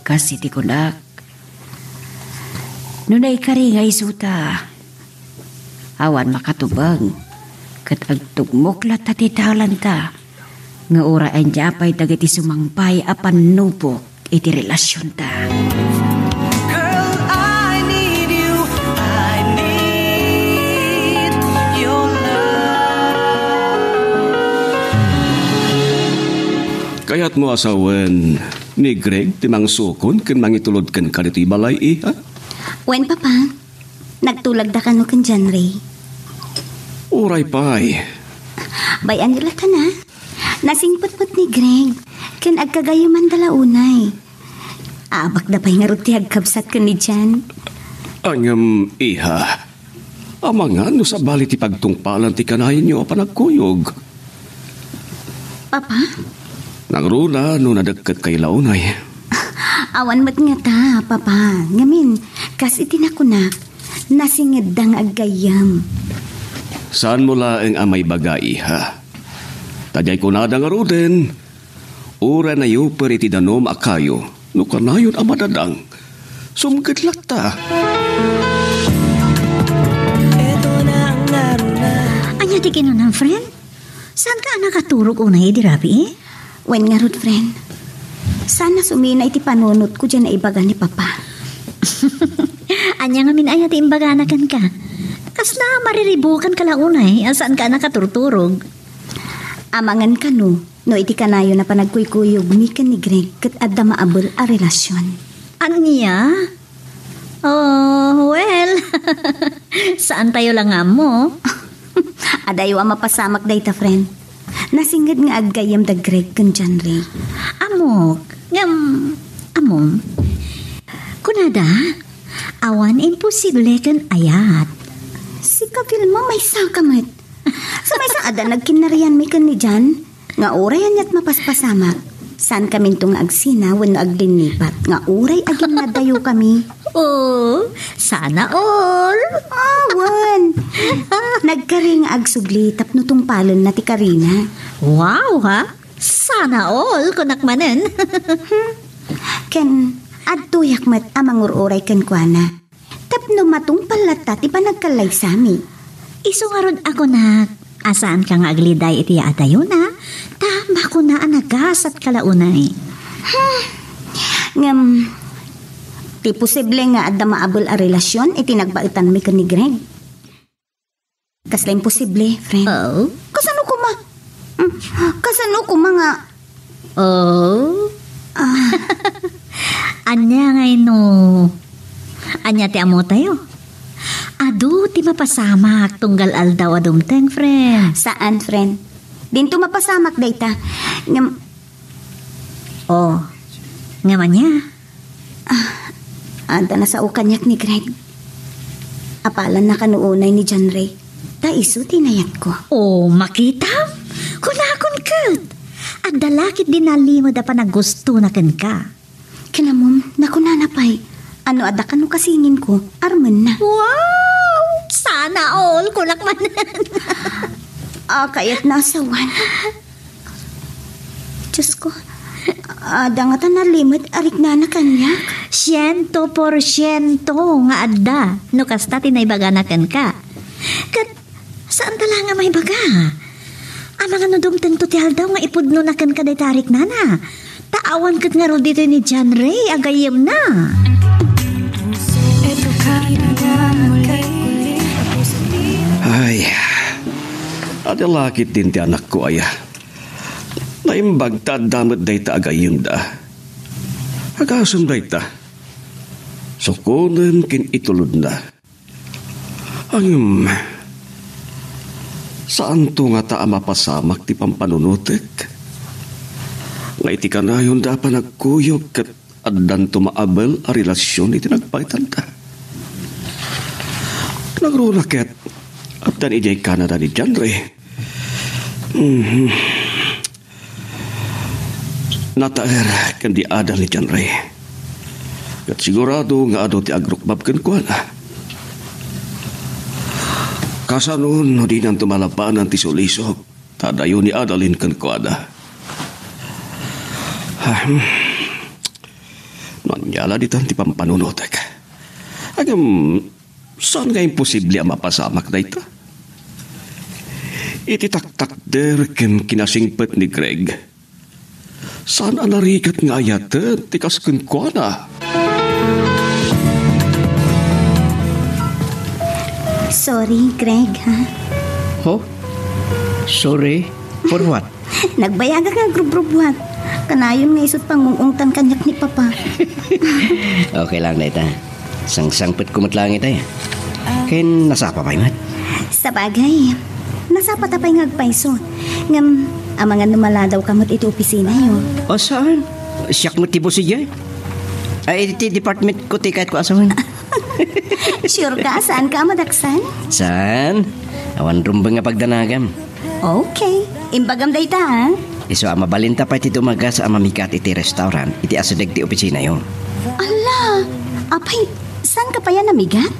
kasi ti kunak. Nunay kari nga isuta. Awan makatubang. Kat agtugmok lat tatitalan ta. Nga ora ang japay dagiti sumangpay apan nupok iti relasyon ta. Girl, I need you. I need your love. Kaya't mo asawan ni Greg timang sukon ken mangitulod ken kaditi balay iha? Uwan, Papa. Nagtulag da ka no kan dyan, Ray. Uray pay. Bayan nila ta na. Nasingpot-pot ni Greg. Kan agkagayo man dala unay. Abak na pa'y nga ruti agkabsat ka ni Jan. Ang iha, amangan no sa bali ti pagtungpalan ti kanayon nyo panagkuyog. Papa, Nagruna no nadagkat kay launay. awan mat nga ta, Papa. Ngamin, kasi tinakunak, nasingid dang agayam. Saan mo laeng amay baga iha? Tadyay ko na nga ruden. Ura na yu periti danom akayo. No kanayon amadadang. Sumgad lata. Anya di kinunang, friend? Saan ka nakaturog unay, di rabi eh? Wen nga rod, friend. Sana sumina iti panunot ko dyan na ibaga ni Papa. Anya nga minayat imbaganakan ka. Kasla mariribukan ka lang unay, saan ka nakaturturog? Amangan ka no iti kanayo na panagkuykuyog mi ka ni Greg kat adda maabol a relasyon. Anya? Oh, well, saan tayo lang nga mo? Adayo ang mapasamak dayta, friend. Nasingad nga aggayam da Greg kan dyan, Ray. Amok, amom. Kunada, awan imposible kan ayat. Si Kapil mo may sakamat. Sa may sang ada nagkinarian mi kan ni Jan, nga oray anyat mapaspasamak. San kami itong agsina when aglinipat, nga oray agin nadayo kami. Oh, sana all. Awan. Nagkaring agsubli tapno tong palon na ti Karina. Wow, ha? Sana all kunakmanen. Ken, adtuyak mat amang ururay kan kuana. Tapno matong palata ti panagkalay sami. Isungarod ako na asaan ka nga agliday iti atayo na. Tama ko na anagasat kalaunay. Ngam, ti posible nga adda maabol a relasyon iti nagbaitan mi kan ni Greg. Kasla imposible, friend. Oh? Kasano ko nga? Oh? Anya ngay no. Anya ti amo tayo. Adu ti mapasamak tunggal aldaw adumteng, friend. Saan, friend? Dinto mapasamak dayta. Ngam, Oh, ngaman niya. anda na sa ukanyak ni Greg. Apalan na kanuunay ni John Ray. Ta isu tinayat ko. Oh, makita? Kunakon kat. Ang dalakit din nalimo da pa na gusto na kan ka. Kinamom, nakunanapay. Ano ada ka no kasingin ko? Arman na. Wow! Sana all kunakmanan. Kayat nasawan. Diyos ko. Ada nga ta nalimit arik na kanyak. 100% nga adda. No kasta tinaybaganakan ka. Kat, saan tala nga may baga? Ang mga nudumteng tutyal daw nga ipudno na kan kaday tarik nana. Taawan kat nga ro dito ni John Ray, agayem na. Ay, adalakit din ti anak ko aya. Naimbag ta damat day ta agayim da. Agasam day ta. Sukunan kin itulod na. Ang saan to nga ta mapasamak ti pampanunutek? Nga iti kanayon da pa nagkuyog kat addan tumaabel a relasyon iti nagpaitan ta. Nagrunakit at dan ijay Canada ni John Ray. Nataer kan di adal ni John Ray. Kat sigurado nga ado ti agrukbab kan kuha na. Kasanon di nang tumalapanan ti sulisok. Tadayo ni adalin kan kuha na. Nanyala di tan ti pampanunotek. Agam, saan nga imposible ang mapasamak na ito? Ititaktak der ken kinasingpet ni Greg. Saan anarikat nga ayat tikas kun kwa na? Sorry, Greg, ha? Oh? Sorry? For what? Nagbayaga nga grub-grubwat. Kanayon nga isot pangungungtan kanyak ni Papa. Okay lang na ita. Sang-sangpit kumot lang ita eh. Ken nasapa pa imat? Sa bagay, nasapa tapay ngagpaiso. Ngam, ang mga numala daw kamot iti opisina yun. O saan? Siyak mo tibo siya? Ay, iti department ko tikat ko asawan. Sure ka? Saan ka madaksan? Saan? Awan rumba nga pagdanagam. Okay. Imbagam day ta, ha? Iso mabalinta pa iti tumaga sa amamikat iti restaurant, iti asadeg ti opisina yo. Ala, apay, saan ka pa yan namigat?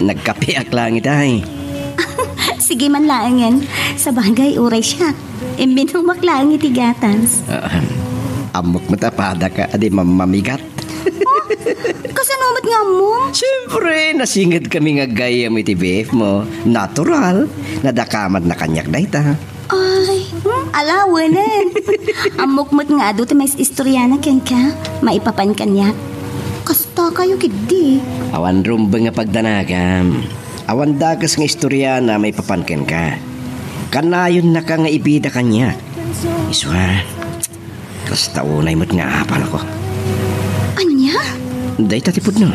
Nagkapiak lang itay. Sige man laangan. Sa bagay, uray siya. Imbinumak lang iti gatans. Amok matapada ka, adi mamigat. Kasanumat nga mo? Siyempre, nasingid kami nga gayam iti BF mo. Natural. Nadakamat na kanyak na ita. Ay, alawanan. Amok-mot nga ado ti may istoryana ken ka. Maipapan kanyak. Kasta kayo kidi. Awan rumba nga pagdanagam. Awan dagas nga istorya na may papanken ka. Kanayon na ka nga ibida kanya. Iswa, kasta unay mo't nga apal ako. Anya? Day tatipod no.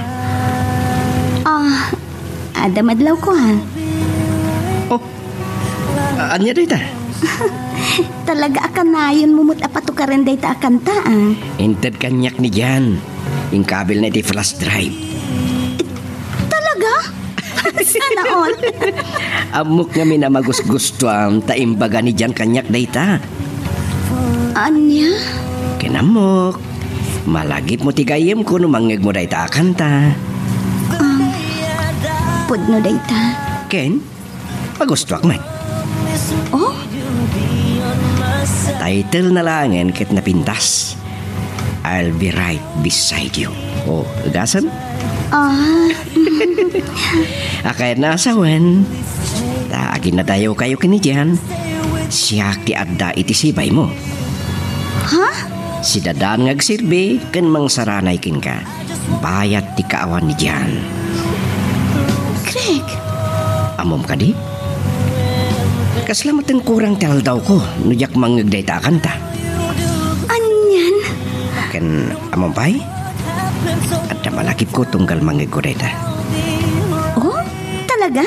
Adamadlaw ko ha. Oh, anya day ta? Talaga akanayon mumut apatukaran day ta akanta ah. Inted kanyak ni Jan. Yung kabil na iti flash drive. Talaga? Sana all. Amok nga minamagus-gustuan taimbaga ni Jan kanyak dayta. Anya? Kinamok. Malagip mo tigayem ko no mangeg mo dayta akanta. Pudno dayta. Ken? Pagustuak man. Oh? Title na langen ket napintas. I'll be right beside you. Oh, gasan? Akay nasawan. Taagin na tayo kayo kinidiyan. Siya ti adda iti sibay mo. Ha? Si dadan ngagsilbi ken mangsaranay kin ka. Bayat ti kaawan ni Jan. Greg. Amom ka di? Kaslamat ang kurang tel daw ko. Nujak mangagday ta kanta. Anyan? Ken amom pay? At malakip ko tunggal mangigureta. Oh? Talaga?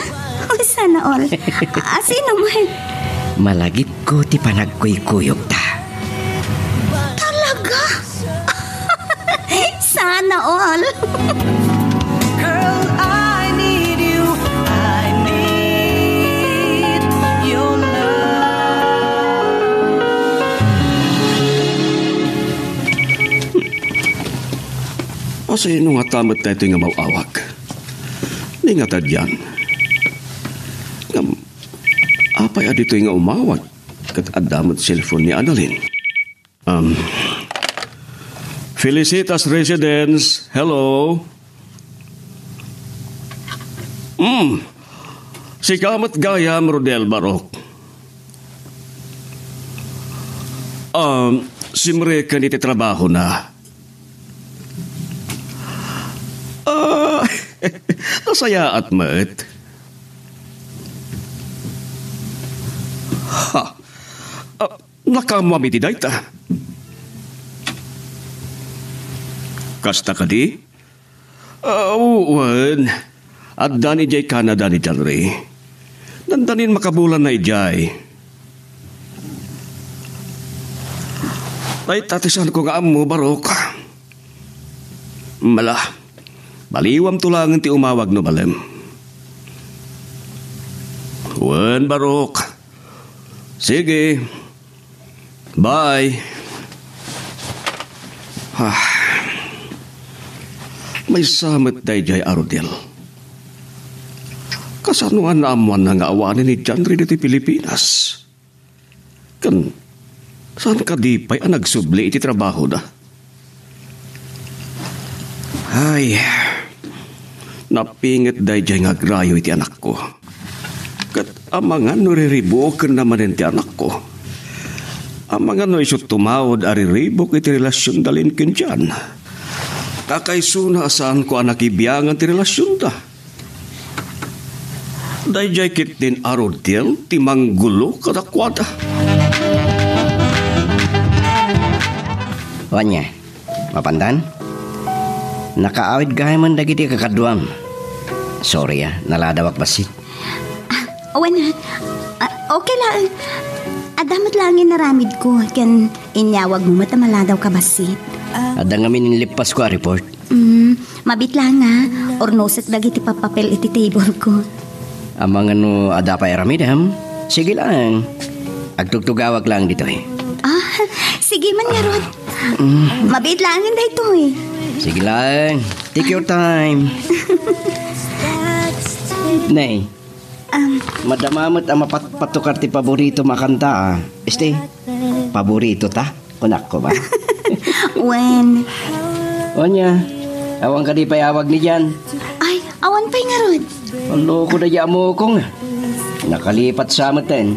Oh, sana all. Sino man? Malagip ko ti panagkuy-kuyog ta. Talaga? Sana all. Girl, I need you. I need your love. Sino nga tamat na ito nga mawawag? Ni nga tadyan. Apay adito nga umawag kat adamot cellphone ni Annalyn. Felicitas Residence, hello? Si Kamat Gayam Rodel Barok. Si Mreka niti trabaho na. Nasaya at mat. Nakamami ti dayta. Kasta ka di? Uwan. At dani jay Canada ni Jalri. Nandanin makabulan na ijay. Ay tatisan ko nga amo, Barok. Mala. Baliwam tulangan ti umawag no balem. Uwan, Barok. Sige. Bye. May samet day jay Arodel. Kasanuan na amuan na nga awanin ni John rin iti Pilipinas. Kan, saan ka di pa'y nagsubli iti trabaho na? Ay, napingit day jay nga grayo iti anak ko. Kat amangan no riribok naman iti anak ko. Amangan no isot tumawad ariribok iti relasyon dalin kin dyan. Kakaisuna saan ko anak ibiyangan ti relasyon da. Dayjay kit din Arodel ti manggulo kadakwada. Wanya, mapandan? Nakaawid gaya man dagiti kakaduam. Sorry naladawak basit. Owen, okay lang. Adamat lang naramid ko. Ken inyawag mo matamaladaw ka basit. Ada nga minilipas ko a report. Mabit lang nga. Ornosat lagi ti papapel iti table ko. Amang ano ada pa eramidam. Sige lang. Agtugtugawag lang dito eh. Sige man nga Rod. Mabit lang nga dito eh. Sige lang. Take your time. Nay. Madamamot ang mapatpatukar ti paborito makanta paborito ta? Kunak ko ba? When? Onya, awang ka di payawag ni Jan. Ay, awan pa'y nga Rod. Loko na mo kong. Nakalipat sa amaten.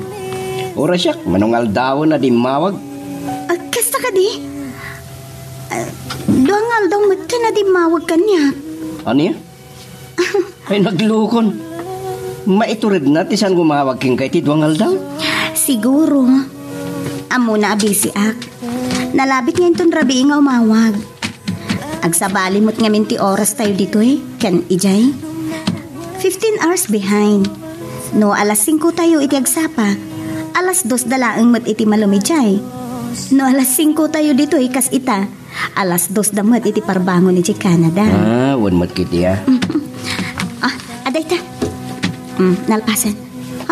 Ora siya, manungal daw na di mawag. Kasta ka di? Duangal daw mata na di mawag kanya. Ano yan? Ay, naglukon. Maiturid na, tisan gumawag king kay tidwangal daw? Siguro. Amo na abisi ak. Nalabit ngayon ton rabi nga umawag. Agsabali mo't nga minti oras tayo dito Kan ijay? 15 hours behind. No, alas 5 tayo iti agsapa. Alas 2 dalaang mo't iti malumijay. No, alas 5 tayo dito kas ita. Alas 2 damot iti parbangon iti Canada. Wan mo't kiti Aday ta. Nalpasan.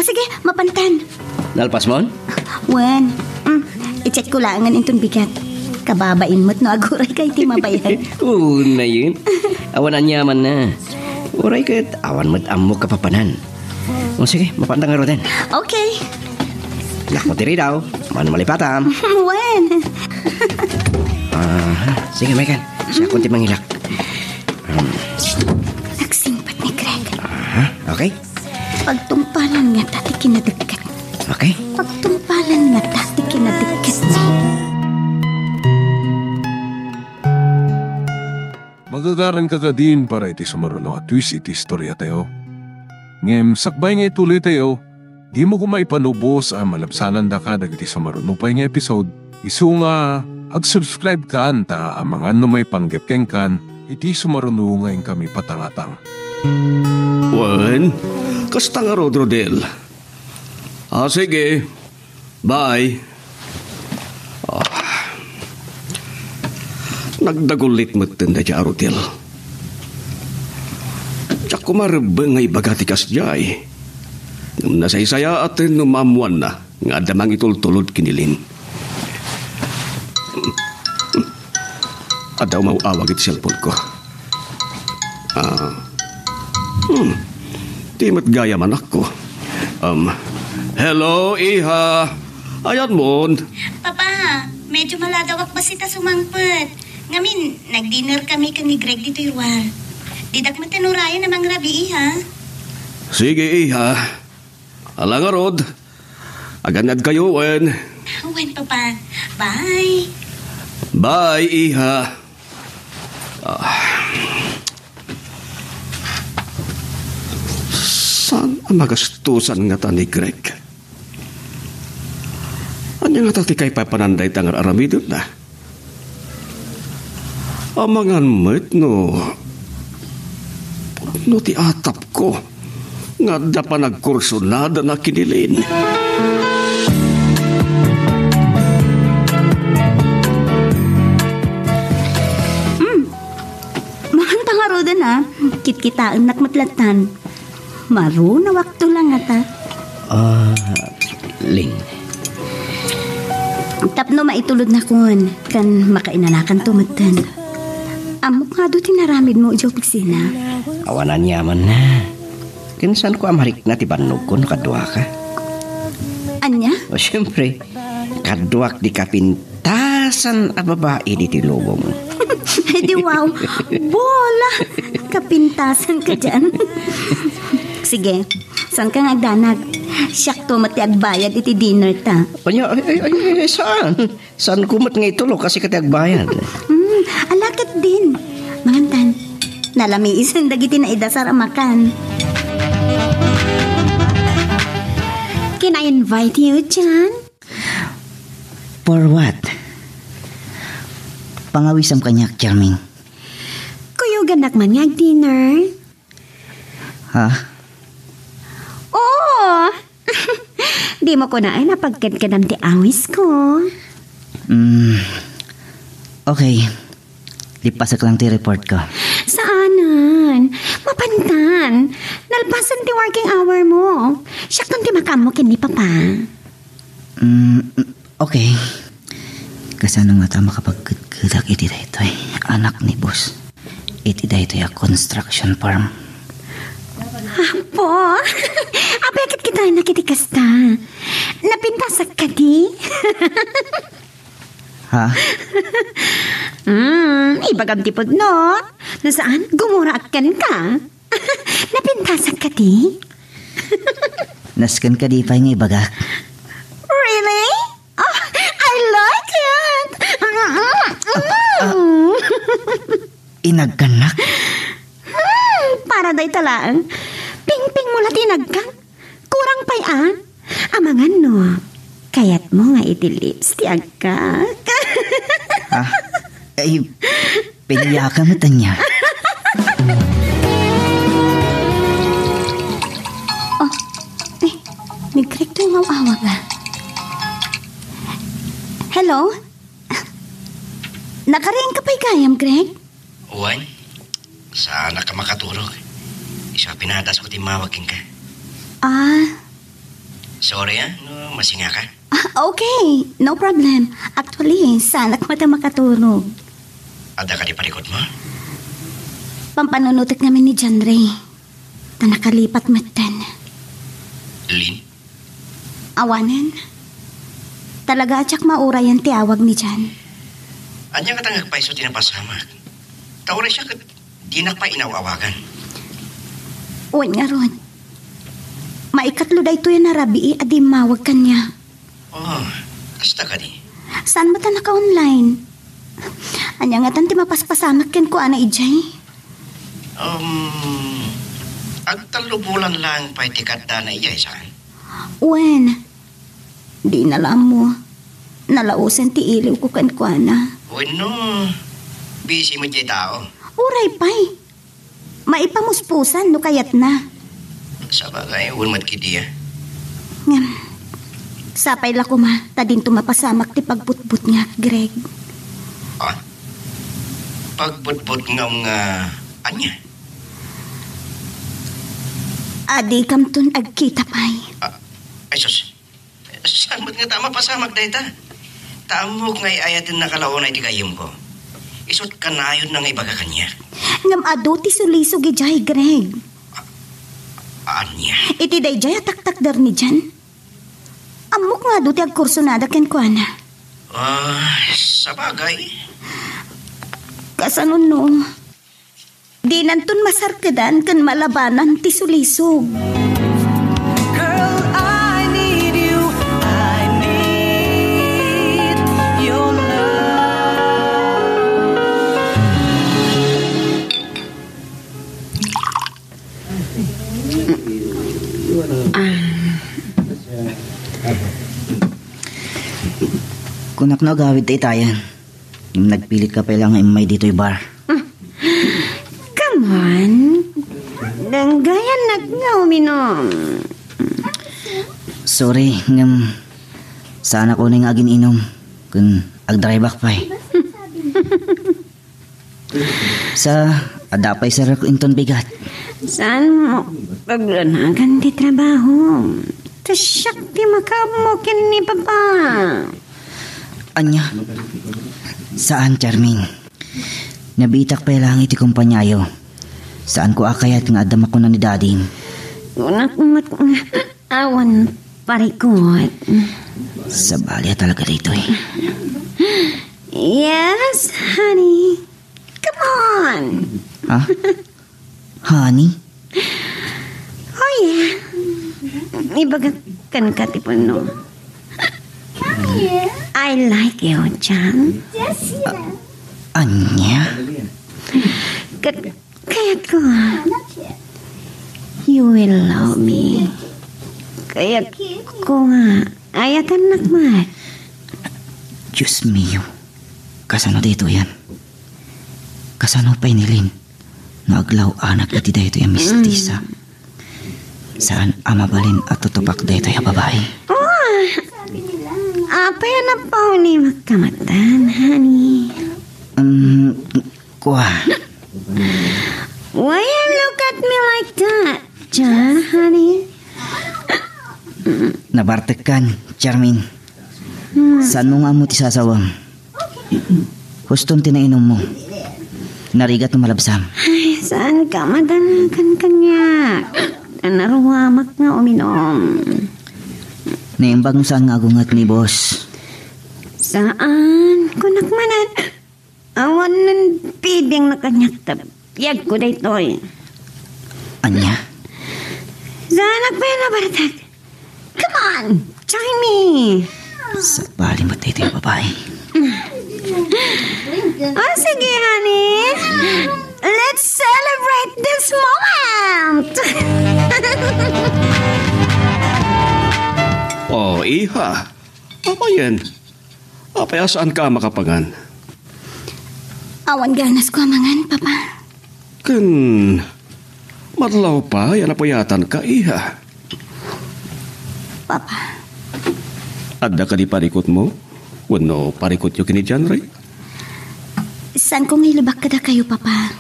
Sige, mapantan. Nalpas mon? Wen. I-check ko lang ang intong bigat. Kababain mo't no aguray kay ti mabayan. Na yun. Awan ang yaman na. Uray ka't awan mo't amo kapapanan. Sige, mapantang nga rin. Okay. Lak mo tiri daw. Man malipatam. Wen. Sige, Megan. Siya kunti mangilak. Nagsimpat ni Greg. Okay. Pagtumpalan nga tati kinadagkat. Okay. Pagtumpalan nga tati kinadagkat. Magagaran ka din para iti sumaruno at twist iti istorya tayo. Ngem, sakbay nga ituloy tayo, di mo kumaipanubos ang malapsanan da ka dagiti sumaruno pa nga episode. Isu nga, ag-subscribe ka anta ang mga may panggepkeng kan, iti sumaruno ngayon kami patangatang. Wan, kasta nga Rodel. Sige. Bye. Nagdagulit mo tanda dya, Rodel. Diyak kumarabang nga ibagati kas diyay. Nung nasaysaya atin numamuan na, nga damang itultulod kinilin. Adaw mauawag iti cellphone ko. Di mat gaya man ako. Hello, Iha. Ayan mo. Papa, medyo maladawak ba sita sumangpet? Ngamin, nag-dinner kami ni Greg dito Irwal. Didak matanurayan namang rabi, Iha. Sige, Iha. Alang arod. Aganad kayo, Wen. Wen, Papa. Bye. Bye, Iha. Saan ang magastusan nga ta ni Greg? Anya nga tati kay papananday tangar aramidot na? Amangan met no ti atap ko nga da pa nagkurso na da na kinilin. Mahal tangaro din Kit-kitaan nakmatlatan. Maru na wakto lang ata. Ling. Tapno maitulod na kun kan makainanakan tumatan. Amok nga do tinaramid mo jo pigsina. Awanan yaman na. Kinsan ko amarik na tibanog ko nakadwa ka. Anya? O siyempre, kadwak di kapintasan a babae di tilubo mo. Di wow, bola! Kapintasan ka dyan. Sige, saan ka ngagdanag? Siyak to mati agbayad iti dinner ta. Anya, ay, saan? Saan kumat nga itulo kasi kati agbayad? Alakit din. Mangantan, nalami isang dagiti na idasar amakan. Can I invite you, Jan? For what? Pangawisam kanyak, Charming. Kuyo ganak man nga dinner. Ha? Oh! Di mo ko na ay napagkadkadam ti awis ko. Okay. lipasak lang ti report ko. Saanan? Mapantan. Nalpasan ti working hour mo. Siya kung ti makam mo kini papa. Okay. Kasano nga ta makapagkagkadak iti daytoy. Anak ni boss. Iti daytoy a construction firm. Apo, apekit kita nakitikas ta. Napintasak ka di? Ha? Ibagam tipod no. Nasaan? Gumurakan ka. Napintasak ka di? Naskan ka di pa yung ibagak. Really? Oh, I like it. Inagkanak? Para day talaan. Ping-ping mo latinag ka. Kurang pa'y Amangan no. Kayat mo nga iti lips ti agka. Ha? Ay, piniyakan mo tanya. Oh, nag-correct to yung awag Hello? Nakaring ka pa'y kayam, Greg? Uwan, sana ka makaturog. Isa pinatas ko timawagin ka. Sorry no, masinga ka. Okay, no problem. Actually, sana ka makatulog. Ada ka di parikot mo? Pampanunutik namin ni John Ray. Na nakalipat matan. Lin? Awanan. Talaga atsak maura yan tiawag ni John. Anya ka tangag paiso tinapasamak. Tawari siya kat di na pa inawawagan. Uwan nga ron. Maikatlo da ito yan na rabi adi mawag kanya. Oh, kasta ka di? Saan ba ta naka-online? Anya nga tan ti mapaspasamak ken ko ana ijay? Agtalo bulan lang pa itikat da na iyay saan? Uwan. Di nalam mo. Nalausan ti iliw ko kan ko ana. Uwan no, busy mo dyan tao. Uray pa'y. Maipamuspusan no kayat na. Sa bagay, uwan matkidiya. Ngam. Sapay la ko ma, tadin tumapasamak ti pagbutbut nga, Greg. Pagbutbut nga anya? Adi kamtun agkita pa'y. Ay sus, saan ba't nga tama pasamak dahi ta? Tamok nga'y ayatin nakalaon ay di kayong ko. Isot ka na yun nang ibaga kanya. Ngam ado ti sulisog ijay, Greg. Anya? Iti day jay atak-tak dar ni Jan. Amok nga do ti agkurso nada ken kuana. Sa bagay. Kasanon no. Di nantun masarkedan ken malabanan ti sulisog. Girl, I need you. I need your Kunak na gawid tayo tayan. Yung nagpilit ka pa lang may dito'y bar. Come on. Danggayan nagngauminom. Sorry, ngam sana ko nang agin inom kun agdrive back pa Sa adapay sa inton bigat. Saan mo paglanagan ti trabaho? Tasyak ti makamokin ni Papa. Anya? Saan, Charming? Nabitak pa lang iti kumpanyayo. Saan ko akayat nga adam ako na ni Daddy? Unak awan parikot. Sa balya talaga dito eh. Yes, honey. Come on. Ha? Honey? Oh yeah. Ibagakan ka tipon no. I like you, Chang. Anya? Kaya't ko, you will love me. Kaya't ko nga, ayatan nakmat. Diyos mio. Kasano dito yan? Kasano pa inilin? Naaglaw anak iti dito yung mistisa. Saan amabalin at tutupak dito yung babae? Apa yan na pa ni magkamatan, honey? Kwa. Why you look at me like that, John, honey? Nabartekan, Charmin. Saan mo nga mo tisasawang? Hustong tinainom mo. Narigat na malabsam. Ay, saan ka madanakan kanya? Naruwamak nga uminom. Naimbag mo saan nga agungat ni boss. Saan? Kunak manan. Awan ng piding na kanyak tapyag ko daytoy. Anya? Saan pa yan nabartag? Come on, try me. Sa bali mo tayo yung babae. Oh, sige, honey. Let's celebrate this moment. Oh, iha. Apa yan? Apa saan ka makapangan? Awan ganas ko amangan, Papa. Kan, madlaw pa, yan napayatan ka, iha. Papa, Adda ka di parikot mo? Wano parikot yung kini dyan, Ray? saan kong ilabak kada kayo, Papa?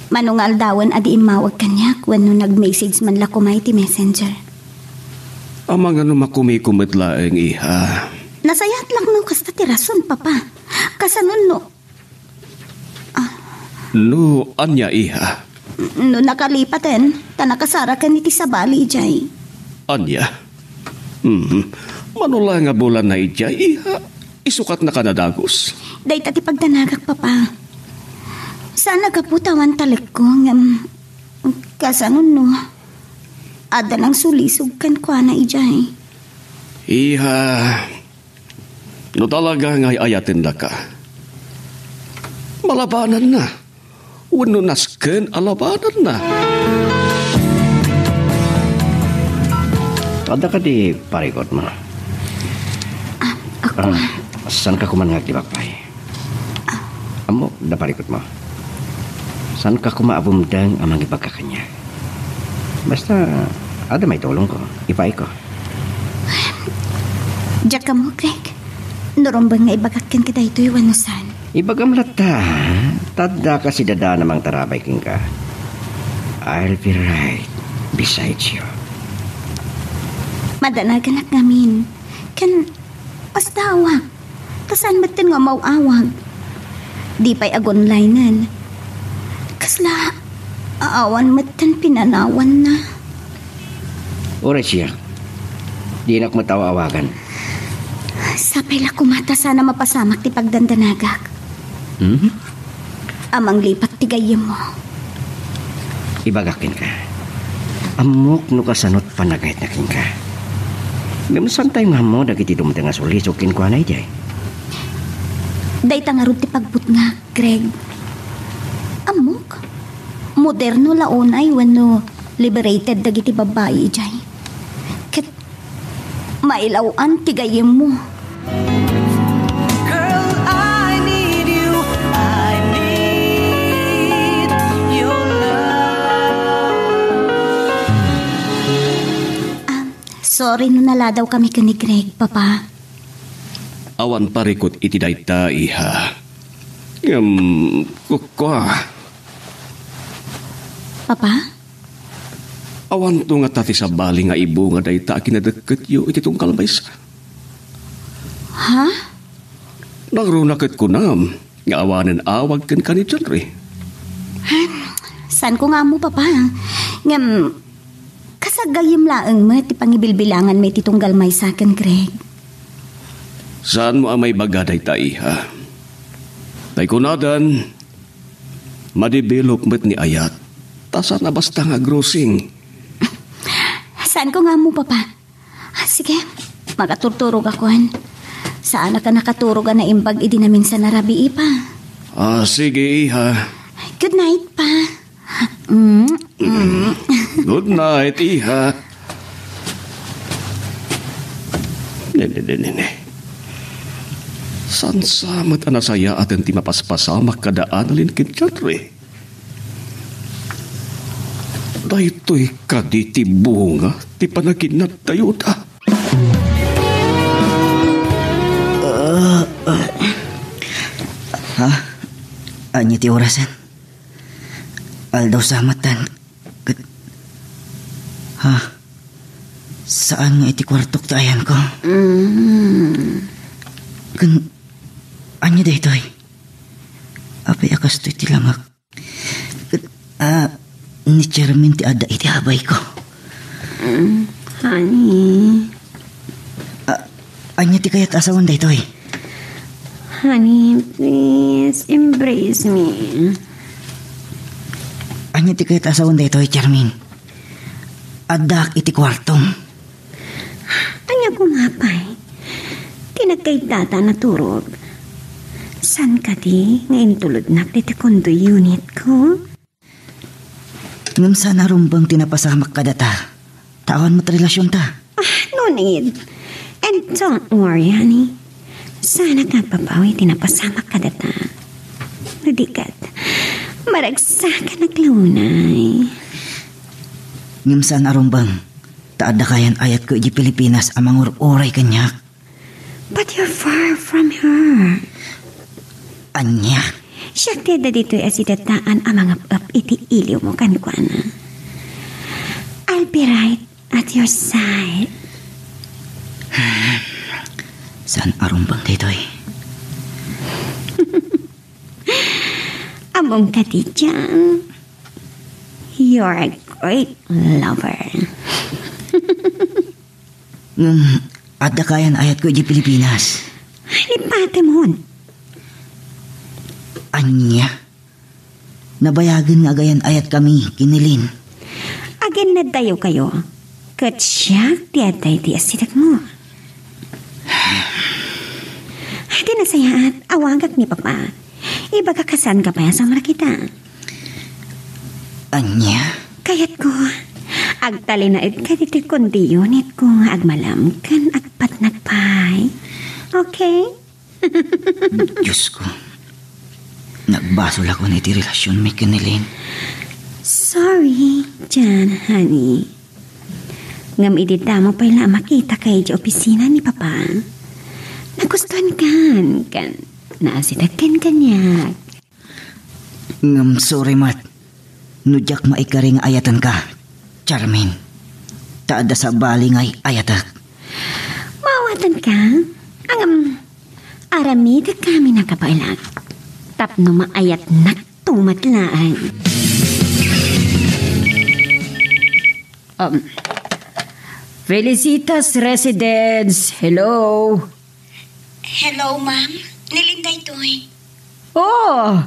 Manungal dawan adi imawag kanyak wano nag-message man la kumay ti messenger. Amang ano makumikumit laeng, iha. Nasayat lang no kasta ti rason, Papa. Kasanon no. No, anya, iha. No nakalipaten, tanakasara ka ni ti sabali, Jay. Anya? Manula nga bulan na ijay, iha. Isukat na kanadagos. Day tati pagdanagak, Papa. Saan nagaputawan talik ko ngam kasanon no. Ada lang sulisog kan ko na ijay. Iha. No talaga nga ayatin na ka. Malabanan na. Wano nasken alabanan na. Ada ka di parikot mo? Ako. Saan ka kuman nga kibakpay? Amo, da parikot mo. Saan ka kumaabumdang amang ibagkakanya? Basta, ada may tulong ko. Ipay ko. Diyak ka mo, Greg. Nurumbang nga ibagakkan kita ito iwanusan. Ibagam lata, tada kasi dada namang tarabay king ka. I'll be right beside you. Madanagan at ngamin. Kan, pasdawag. Tasan batin nga mauawag. Di pa'y agonlinean. Kasla, aawan matan pinanawan na. Ora siya. Di na ko matawa-awagan. Sapay la kumata sana mapasamak ti pagdandanagak. Amang lipat ti gayem mo. Ibagakin ka. Amok no kasanot panagayt na king ka. Ngayon tayo nga mo dagiti dumutang nga sulisukin ko anay jay. Day tangarod ti pagbut nga, Greg. Amok. Moderno launay wano liberated dagiti babae jay. Ket mailawan ti gayem mo. Girl, I need you. I need your love. Sorry no naladaw kami ka ni Greg, Papa. Awan parikot iti dayta, iha. Kukwa. Papa? Awan to nga tati sa bali nga ibo nga dayta kinadeket yu iti tong kalbaysa. Ha? Nagrunakit ko nam. Nga awanan awag ken kanidyan, Ray. Saan ko nga mo, Papa? Ngam, kasagayim laang mo ti pangibilbilangan may titunggal may sakin, Greg. Saan mo ang may bagaday ta, iha? Tay kunadan, madibilok met ni ayat. Tasa na basta nga grossing. Saan ko nga mo, Papa? Sige, makaturturog akoan. Saan ka nakaturog na imbag idi namin sa narabi, ipa? Sige, iha. Good night, Pa. Good night, iha. Nene. San samat anasaya atin ti mapaspasamak kadaan alin kinsyatre. Daytoy kaditi bunga ti panaginat tayo ta. Anya ti orasan. Aldaw samatan. Ha? Saan nga iti kwartok tayan ko? Kan anya daytoy. Apay akas to iti langak. Ni Charmin ti ada iti habay ko. Honey. Anya ti kayat asawan daytoy. Honey, please embrace me. Anya ti kayat asawan daytoy, Charmin. Adak iti kwartong. Anya kumapay. Tinagkaitata na turog. San ka di ngayon tulad na diti kondo unit ko? Ngam sana rumbang tinapasamak ka data. Tawan mo't relasyon ta. No need. And don't worry, honey. Sana ka papawi tinapasamak ka data. Nadikat. Maragsakan naglaunay. Ngam sana rumbang. Taada kayan ayat ko iji Pilipinas amang uray kanyak. But you're far from her. Anya? Siya teda dito asidataan ang mga pap iti iliw mo kankwana. I'll be right at your side. Saan arumbang ditoy? Among ka di dyan. You're a great lover. Ada kayan ayat ko iji Pilipinas. Lipate mo. Anya? Nabayagan nga gayan ayat kami, kinilin. Agin na dayo kayo. Kat siya, tiyaday di asidag mo. Di na sayaat, awagak ni Papa. Iba kakasan ka pa sa mara kita. Anya? Kayat ko, agtali na kaditi kundi unit ko nga agmalam kan agpat nagpay. Okay? Diyos ko. Nagbasol ako na iti relasyon may kinilin. Sorry, Jan, honey. Ngam idita mo pala makita kay di opisina ni Papa. Nagustuhan kan naasidagan kanyak. Ngam sorry mat. Nudyak maikaring ayatan ka, Charmin. Taada sa balingay ayatak. Mawatan ka? Ang aramid kami nakapailag. Tapno maayat na tumatlaan. Felicitas Residence. Hello. Hello, ma'am. Nilinday to'y. Oh,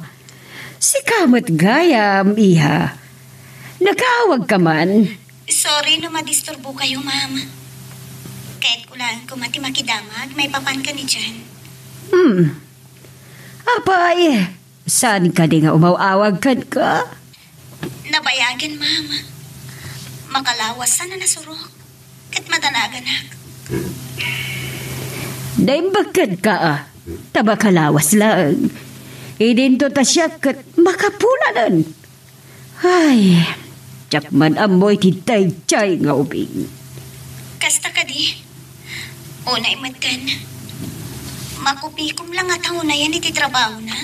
si Kamot Gayam, iha. Nakawag ka man. Sorry na madisturbo kayo, ma'am. Kahit kulaan ko matimakidamag, may papan ka ni Jan. Apay, saan ka di nga umawawag ka? Nabayagan, ma'am. Makalawas sana nasurok. Kat madanagan ak. Daimbagkad ka tabakalawas lang. Idinto ta siya kat makapulanan. Ay, tiyakman amoy titay-tiyay nga ubing. Kasta ka di. Una imatkan. Makupikom lang at na yan iti trabaho na.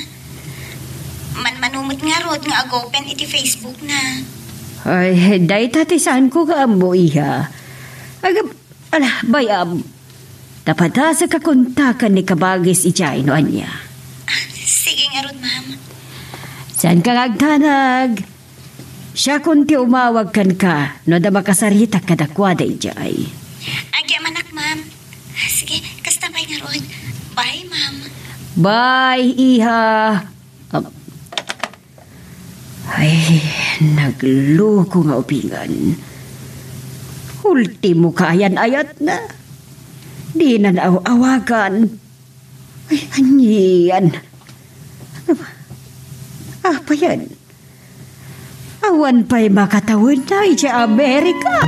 Manumot nga rod nga agopen iti Facebook na. Ay, dahi tatisaan ko ka amo, iha. Agam, bayam. Tapata sa kakontakan ni Kabagis ijay no anya. Sige nga rod, ma'am. Saan ka agtanag? Siya kunti umawag kan ka, no da makasarita kadakwada ijay. Agya manak, ma'am. Sige, kastabay nga rod. Bye, ma'am. Bye, iha. Ay, nagloko nga upingan. Ultimo kayan-ayat na. Di na naawagan. Ay, anyan. Apa yan? Awan pa'y makatawid na sa Amerika.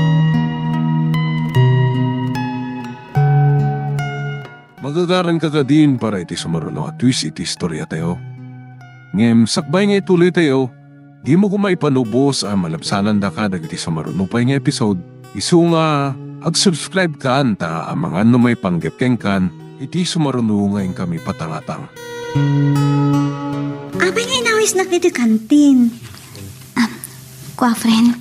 Magagaran ka ka din para iti sumaruno at twist iti istorya tayo. Ngem, sakbay nga ituloy tayo. Di mo kumaipanubos ang malapsanan da ka dagiti sumaruno pa nga episode. Isu nga, ag-subscribe ka anta ang mga may panggepkeng kan, iti sumaruno ngayon kami patangatang. Abay nga pawis na dito kantin. Kwa, friend.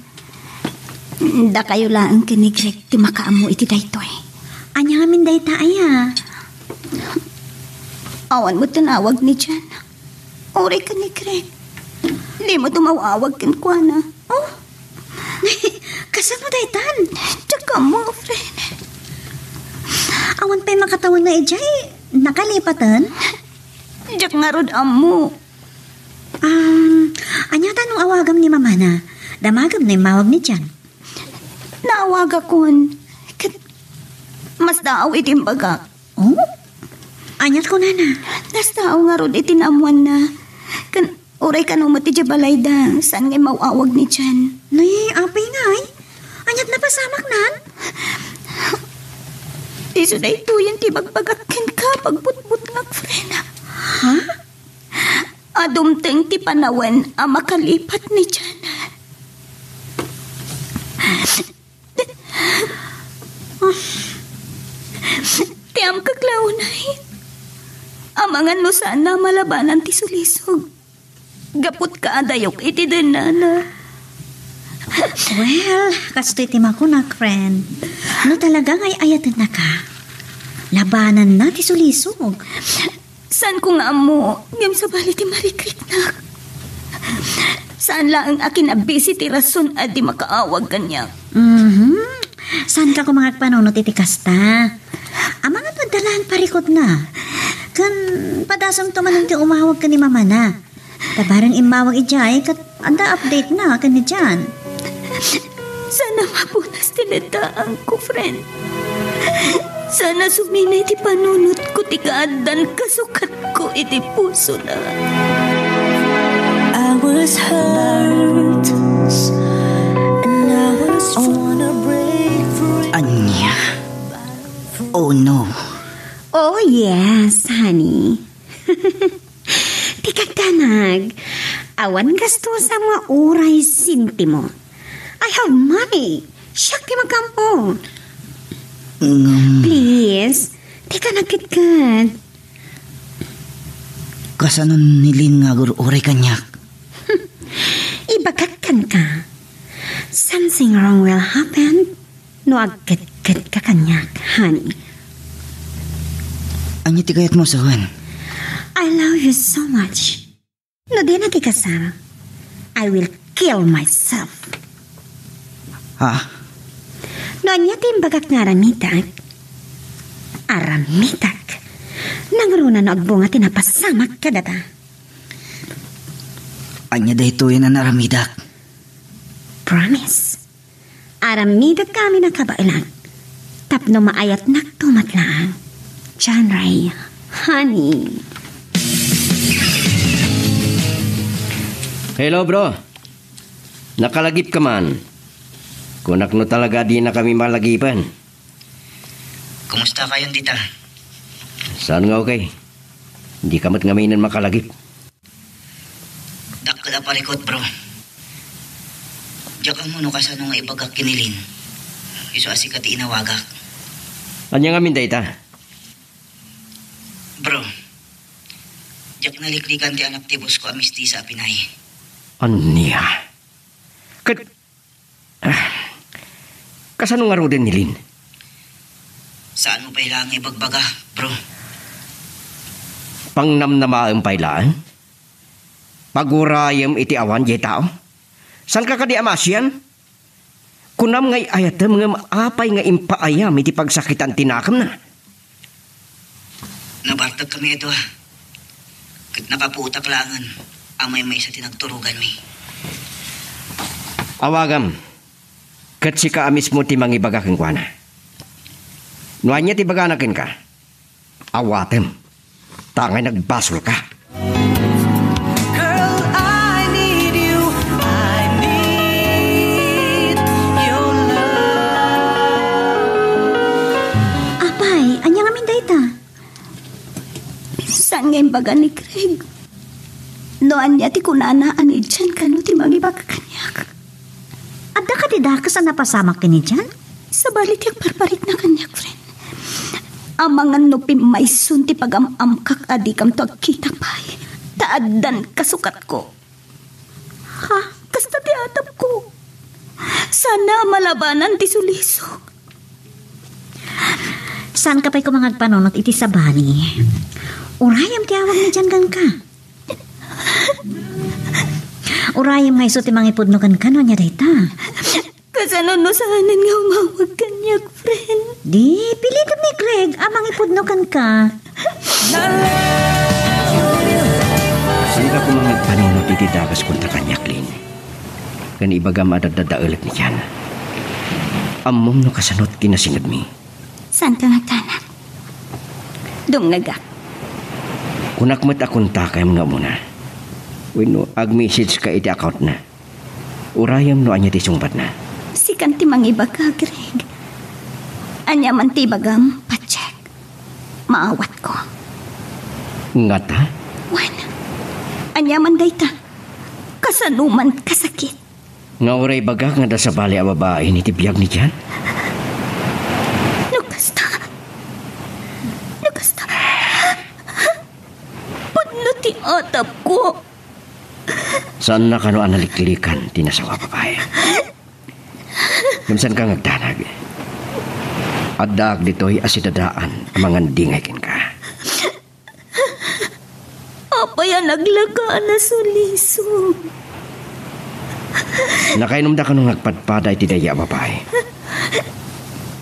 Da kayo lang kinigrek ti makaamu iti daytoy. Anya ngamin dayta aya. Awan mo tinawag ni Jan. Uri ka ni Greg. Di mo tumawawag kin kwa na. Oh, kasan mo daytan? Tsaka mo, friend. Awan pa'y makatawan na ijay. Nakalipatan? Diyak nga rod amo. Anya tanong awagam ni mama na. Damagam na yung mawag ni Jan. Naawag akon. Mas daaw itim baga. Oh? Anyat ko na na. Nas daaw nga rod itinamuan na. Uray ka nung mati balay da. Saan ngay mawawag ni Jan? Nay, apay ngay. Anyat na pasamak nan. Iso na ito yung tibagbagakin ka pagbutbut nga, friend. Ha? Adumteng ti panawen ang makalipat ni Jan. Tiyam kaklaunay. Amangan mo sana malabanan ti sulisog. Gapot ka adayok iti din nana. Well, kastoy timakunak, friend. No talaga ngay ayatan na ka. Labanan na ti sulisog. Saan ko nga mo? Ngam sa bali ti marikrit na. Saan lang ang akin abisi ti rason at di makaawag kanya? Saan ka kumagpanunot iti kasta? Amang at nagdalaan parikot na. Kan padasang tumanong ti umawag ka ni mama na. Tabarang imawag ijay kat anda update na ka ni Jan. Sana mapunas tinataan ko, friend. Sana suminay ti panunot ko ti kaadan kasukat ko iti puso na. I was hurt and I was wanna break free. Anya. Oh no. Oh yes, honey. Tikagtanag, awan gasto sa mga uray sintimo. I have money. Siyak ti magkampo. Please, tika nagkitkat. Kasanon nilin nga oray kanyak. Ibagakkan ka. Something wrong will happen. No agkit-kit ka kanyak, honey. Anya ti kayat mo sawan? I love you so much. No di na ti kasal. I will kill myself. Ha? No anya ti bagak nga aramitak. Aramitak. Nangruna no agbunga tinapasamak ka data. Anya da ito yan ang aramidak. Promise. Aramidak kami na kabailan. Tapno maayat nagtumatlaan. John Ray, honey. Hello, bro. Nakalagip ka man. Kunak no talaga di na kami malagipan. Kumusta kayong dita? Saan nga okay? Hindi ka mat ngaminan makalagip. Dakla parikot, bro. Diyak ang muno ka sa nung ibagak kinilin. Iso asikat inawagak. Anya ngamin da ita? Bro, diyak naliklikan ti anak tibos ko amisti sa Pinay. Anya? Kasano nga ro din nilin? Saan mo pa ilang ibagbaga, bro? Pangnamnamaang pailaan? Pagurayam iti awan jay tao? San ka kadi amasyan? Kunam ngay ayatem nga maapay nga impaayam iti pagsakitan tinakam na. Nabartag kami ito ha. Kat nakaputak langan, amay may sa tinagturugan mi. Awagam, kat si ka amis mo ti mangibagakin kwa na. Nuan niya ti baganakin ka. Awatem, tangay nagbasol ka. Girl, I need you. I need your love. Apay, anya ngamin dayta. Saan ngay baga ni Greg? Noan niya ti kunanaan ni Jan kano ti mangibaka kanyak. Adda ka di dakas ang napasamak ka ni Jan? Sa balit yung parparit na kanyak, friend. Amangan no pimaisun ti pagamam kak adi kam to agkita pay. addan kasukat ko. Ha? Kasta ti atap ko. Sana malabanan ti suliso. Saan ka pa'y kumangagpanonot iti sabani? Urayam ti awag ni dyan kan ka. Urayam nga iso ti mangipudno kan no niya dayta. Kasano no saanan nga umawag kanyag, friend? Di, pilitan ni Greg, amang ipudno kan ka. Saan ka kumangagpanonot iti dagas kontra kanyak, Lin? Kan ibaga madadadaulit ni Jan. Amom no kasanot kinasingad mi. Saan ka nagtanan? Dungnaga. Kunak mo't akong takayam nga muna. Wino, ag-message ka iti account na. Urayam no anya ti sungbat na. Si kanti mangiba ka, Greg. Anya man ti bagam, pacheck. Maawat ko. Ngata? Wan. Anya man dayta. Kasanuman kasakit. Nga oray baga nga da sa bali a babae ni tibiyag ni Jan? Nukasta. Pudno ti atap ko. Saan na kano analiklikan tinasawa babae? Kamsan ka ngagdanag. Adag dito'y asidadaan ang mga dingay kin ka. Apay naglaga na suliso. Nakainomda ka nung nagpadpada iti daya babae.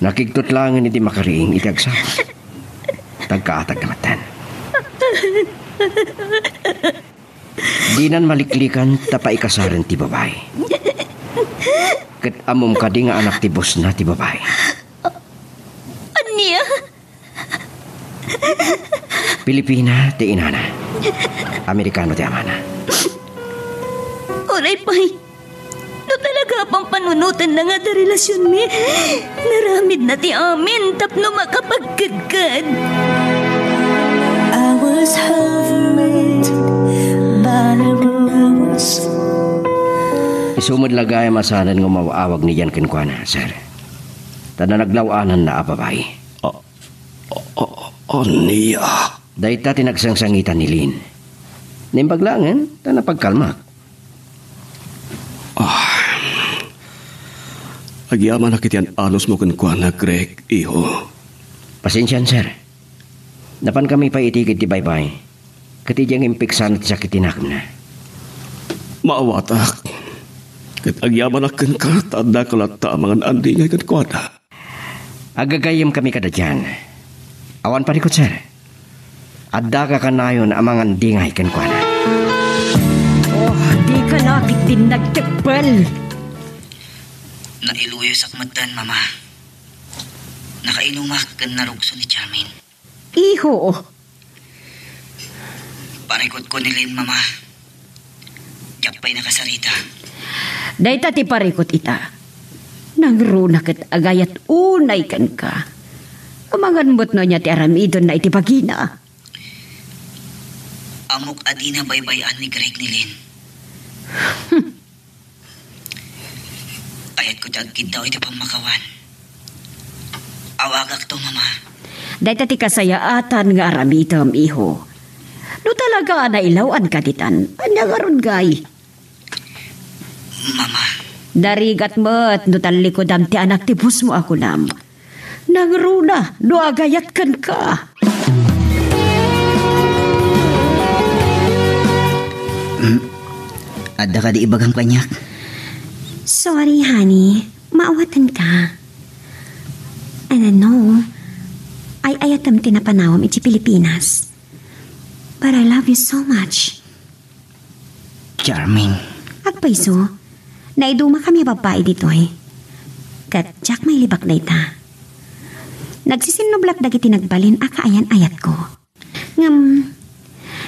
Nakigtot lang iti makariing iti agsa. Tagkaatag namatan. Dinan maliklikan tapa ikasaran ti babae. Ket amom ka di nga anak ti boss na ti babae. Anya? Pilipina ti inana. Amerikano ti amana. Oray pay. No talaga pang panunutan na nga da relasyon mi. Naramid na ti amin tapno makapagkagkad. I was hovering by the rose. Isumod lagay masanan nga mawawag ni Jan kinkwana, sir. Tada naglawanan na ababay. Niya. Dahita tinagsangsangitan ni Lin. Nimbaglangan, ta napagkalmak. Agyaman na kitiyan alos mo kunkwa na, Greg, iho. Pasensyan, sir. Napan kami pa itikid ti baybay. Katidyang impiksan at sakit tinakam na. Maawatak. Kat agyaman na kan ka, tanda kalata mga andi ngay kunkwa na. Agagayam kami kada dyan. Awan parikot, sir. Adda ka kanayon amang andingay kunkwa na. Oh, di ka nakit din nagtagpal. Nailuyo sa kamatan, mama. Nakainumak kan narugso ni Charmaine. Iho. Parikot ko ni Lin, mama. Jakpay nakasarita. Dahita ti parikot ita. Nangruna kat agayat unay kan ka. Kumangan mo't no niya ti aramidon na iti bagina. Amok adina baybayan ni Greg ni Lin. Ayat ko tagkid daw iti pamakawan. Awagak to, mama. Dahita ti kasayaatan nga aramidom, iho. No talaga na ilawan ka ditan. Anyangaron gay. Mama. Darigat mo't no talikod ti anak ti bus mo ako nam. Nangruna, no agayat kan ka. Adda ka di ibagang kanyak. Sorry, honey. Maawatan ka. And I know, ay ayatam tinapanawam iti Pilipinas. But I love you so much. Charming. Agpaiso, naiduma kami babae dito eh. Kat Jack may libak na ita. Nagsisinublak dagiti nagbalin akaayan ayat ko. Ngam,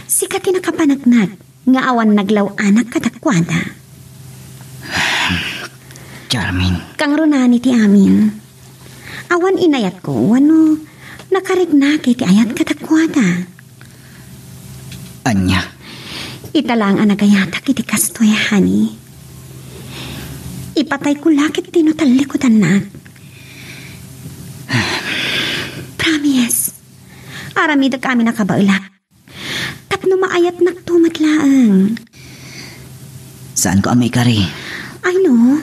sikati nakapanagnat nga awan naglaw anak katakwada. Charming. Kang runani ti amin. Awan inayat ko, wano nakarignak iti ayat katakwada. Anya. Italang ang nagayatak iti kastoy, honey. Ipatay ko lakit tinutalikodan na. Promise. Aramida kami nakabaila. Tapno maayat nagtumatlaang. Saan ko amay kari? I know.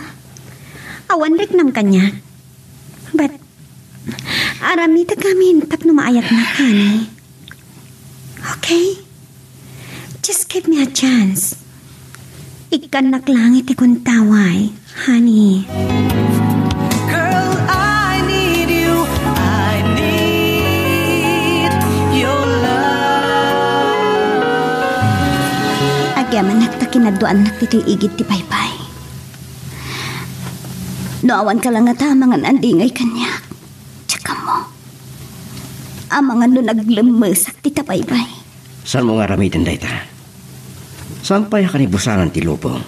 Awan rek nam kanya. But, aramita kami tapno maayat na kani. Okay? Just give me a chance. Ikan naklangit ikon taway, honey. Girl, I need you. I need your love. Agyaman nagtakinaduan nagtito'y igit ti paypay. Noawan ka lang nga tamangan andingay kanya. Tsaka mo. Amangan no naglamesak ti tapaypay. Saan mo nga ramitin dayta? Saan pa ka ni busanan ti lubong?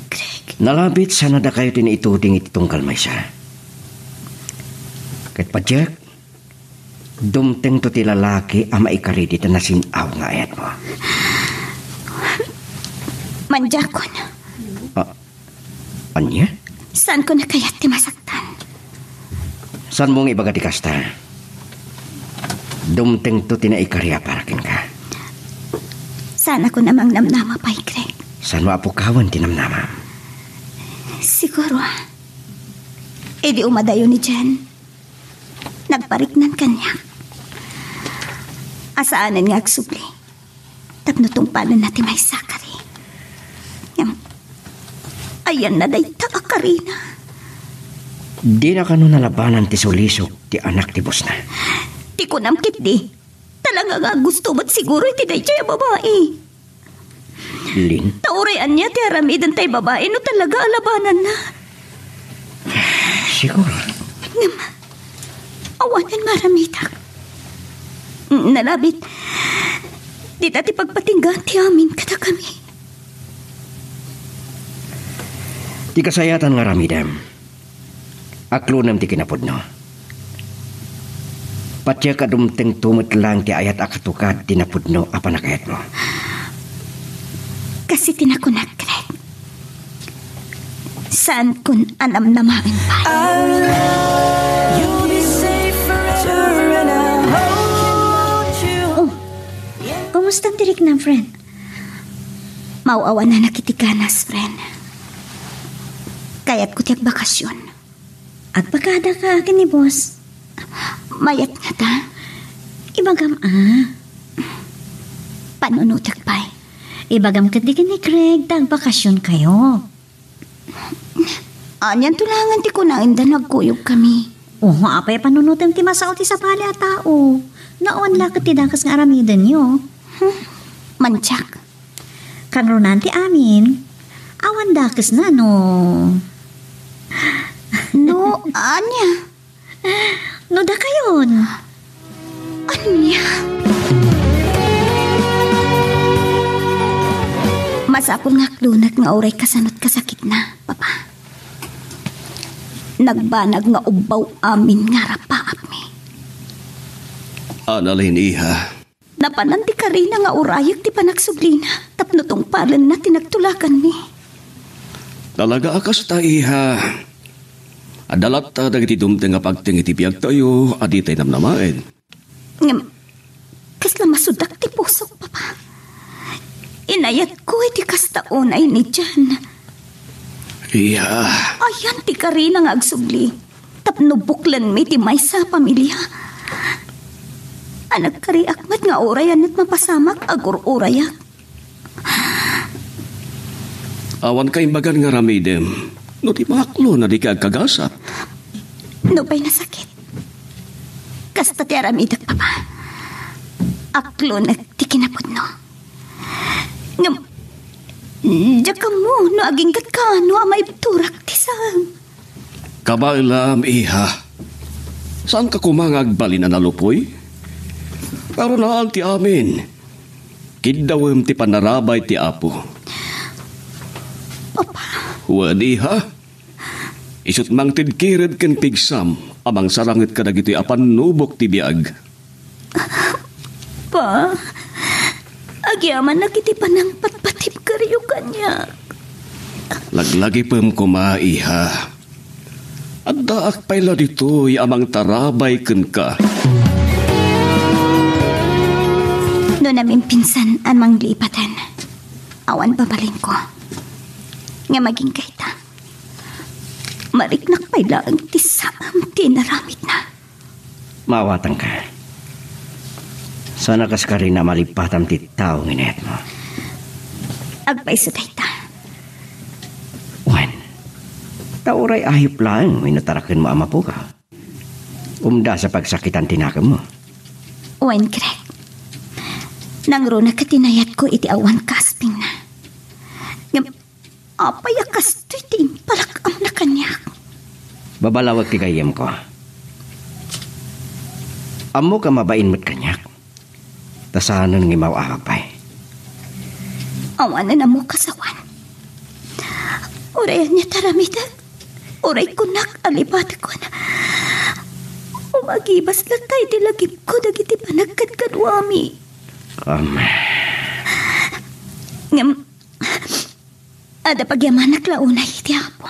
Greg. Nalabit sana da kayo tiniituding ititungkal may siya. Kahit pa Jack, dumteng to ti lalaki ama ikari dito na sinaw nga ayat mo. Manjakon. Anya? Saan ko na kaya't ti masaktan? Saan mong ibaga ti kasta? Dumteng to tinaikari aparakin ka. Sana ko namang namnama pa'y, Greg. Saan mo apukawan tinamnama? Siguro. Di umadayo ni Jen. Nagpariknan kanya. Asaanan nga agsubli. Tapno tong panan natin may sakari. Ayan na day Karina. Di na kano nalabanan ti sulisok ti anak ti boss na. Di ko namkit di. Talaga nga gusto ba't siguro iti day siya babae. Lin? Taurayan niya ti aramidan tay babae no talaga alabanan na. Siguro. Awanan maramitak. Nalabit. Di dati pagpatinggan ti amin kada kami. Di kasayatan nga ramidam. Aklunam ti kinapudno. Patya kadumteng tumot lang ti ayat akatukad tinapudno apanakayat mo. Kasi tinakunak, Greg. Saan kun anam namain pa? You'll be safe forever and I'll hold you. Oh, kumusta tirik na, friend? Mauawa na nakitikanas, friend. Kaya't ko tiyak bakasyon. Agpakada ka akin ni boss. Mayat nga ta. Ibagam Panunutak pa'y. Ibagam ka di ni Craig, tagbakasyon kayo. Anyan tulangan ti kunain da nagkuyog kami. Oo, apay panunutan ti masao ti sa pali a tao. Naon lakit ti dakas nga aramidan nyo. Manchak. Kang runan ti amin. Awan dakas na no. No, anya. No da kayon. Anya. Masapul nga klunat nga oray kasanot kasakit na, papa. Nagbanag nga ubaw amin nga rapaap mi. Analin iha. Napananti ka rin nga urayag ti panagsuglina. Tapno tong palan na tinagtulakan mi. Talaga akas ta iha. Adalat ta dagiti dumteng nga pagting itibiyag tayo aditay namnamain. Kasla masudak ti pusok, papa. Inayat ko iti kastaunay ni Jan. Iha. Ayan ti ka rin nga agsugli. Tapno buklan mi ti may sa pamilya. Anak kari akmat nga orayan at mapasamak agur orayak. Awan kay bagan nga ramidem. No di maklo na di ka kagasat. No ba'y nasakit? Kasta ti aramidak, papa. Aklo nagtikinapod no. Diyaka mo, no aging kat ka, no amay turak ti sang. Kabailam iha. Saan ka kumangagbalin na nalupoy? Pero naal ti amin. Kidawem ti panarabay ti apo. Papa. Wadi ha? Isut mang tidkired ken pigsam amang sarangit ka dagiti apan nubok ti biag. Pa, agyaman na kiti panang patpatip karyo kanya. Laglagi pem kumaiha. At daak payla dito'y amang tarabay ken ka. No No namin pinsan ang manglipatan. Awan babalin ko. Nga maging kaita. Mariknak pa'y laang tisamang tinaramit na. Maawatan ka. Sana kas ka rin na malipatam ti tao nginayat mo. Agpay sa kaita. Wan, tauray ayop lang, minatarakin mo ama po ka. Umda sa pagsakitan tinakam mo. Wen, Greg. Nangro na katinayat ko iti awan kasping na. Ngam, apayakas to iti palakam na kanyak. Babalawag ti kayem ko. Amo ka mabain mo't kanyak. Tasanon ng imaw akapay. Awan na mo kasawan. Urayan niya taramita. Uray kunak alibat ko na. Umagibas lang tayo dilagip ko dagiti panagkadkadwami. Ngam, ada pagyamanak launay iti apo.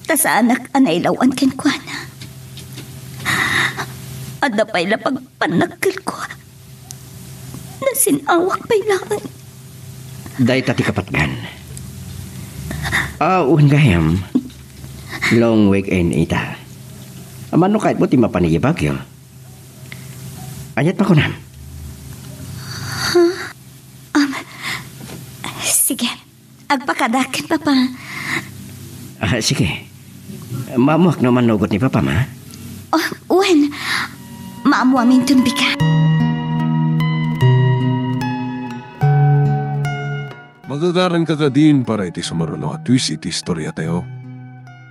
Tasa anak anaylawan ken ko na. Ada pa'y lapagpanagkal ko. Nasinawak pa'y lang. Dahil tati kapatgan. Gayam. Long weekend ita. Amano kahit mo ti mapanigibagyo. Anyat pa ko na. Sige. Agpakadakin, Papa. Sige. Mamuak naman nugot ni Papa, ma. Wen. Maamu aming tunbika. Magagaran ka ka din para iti sumaruno at twist iti istorya tayo.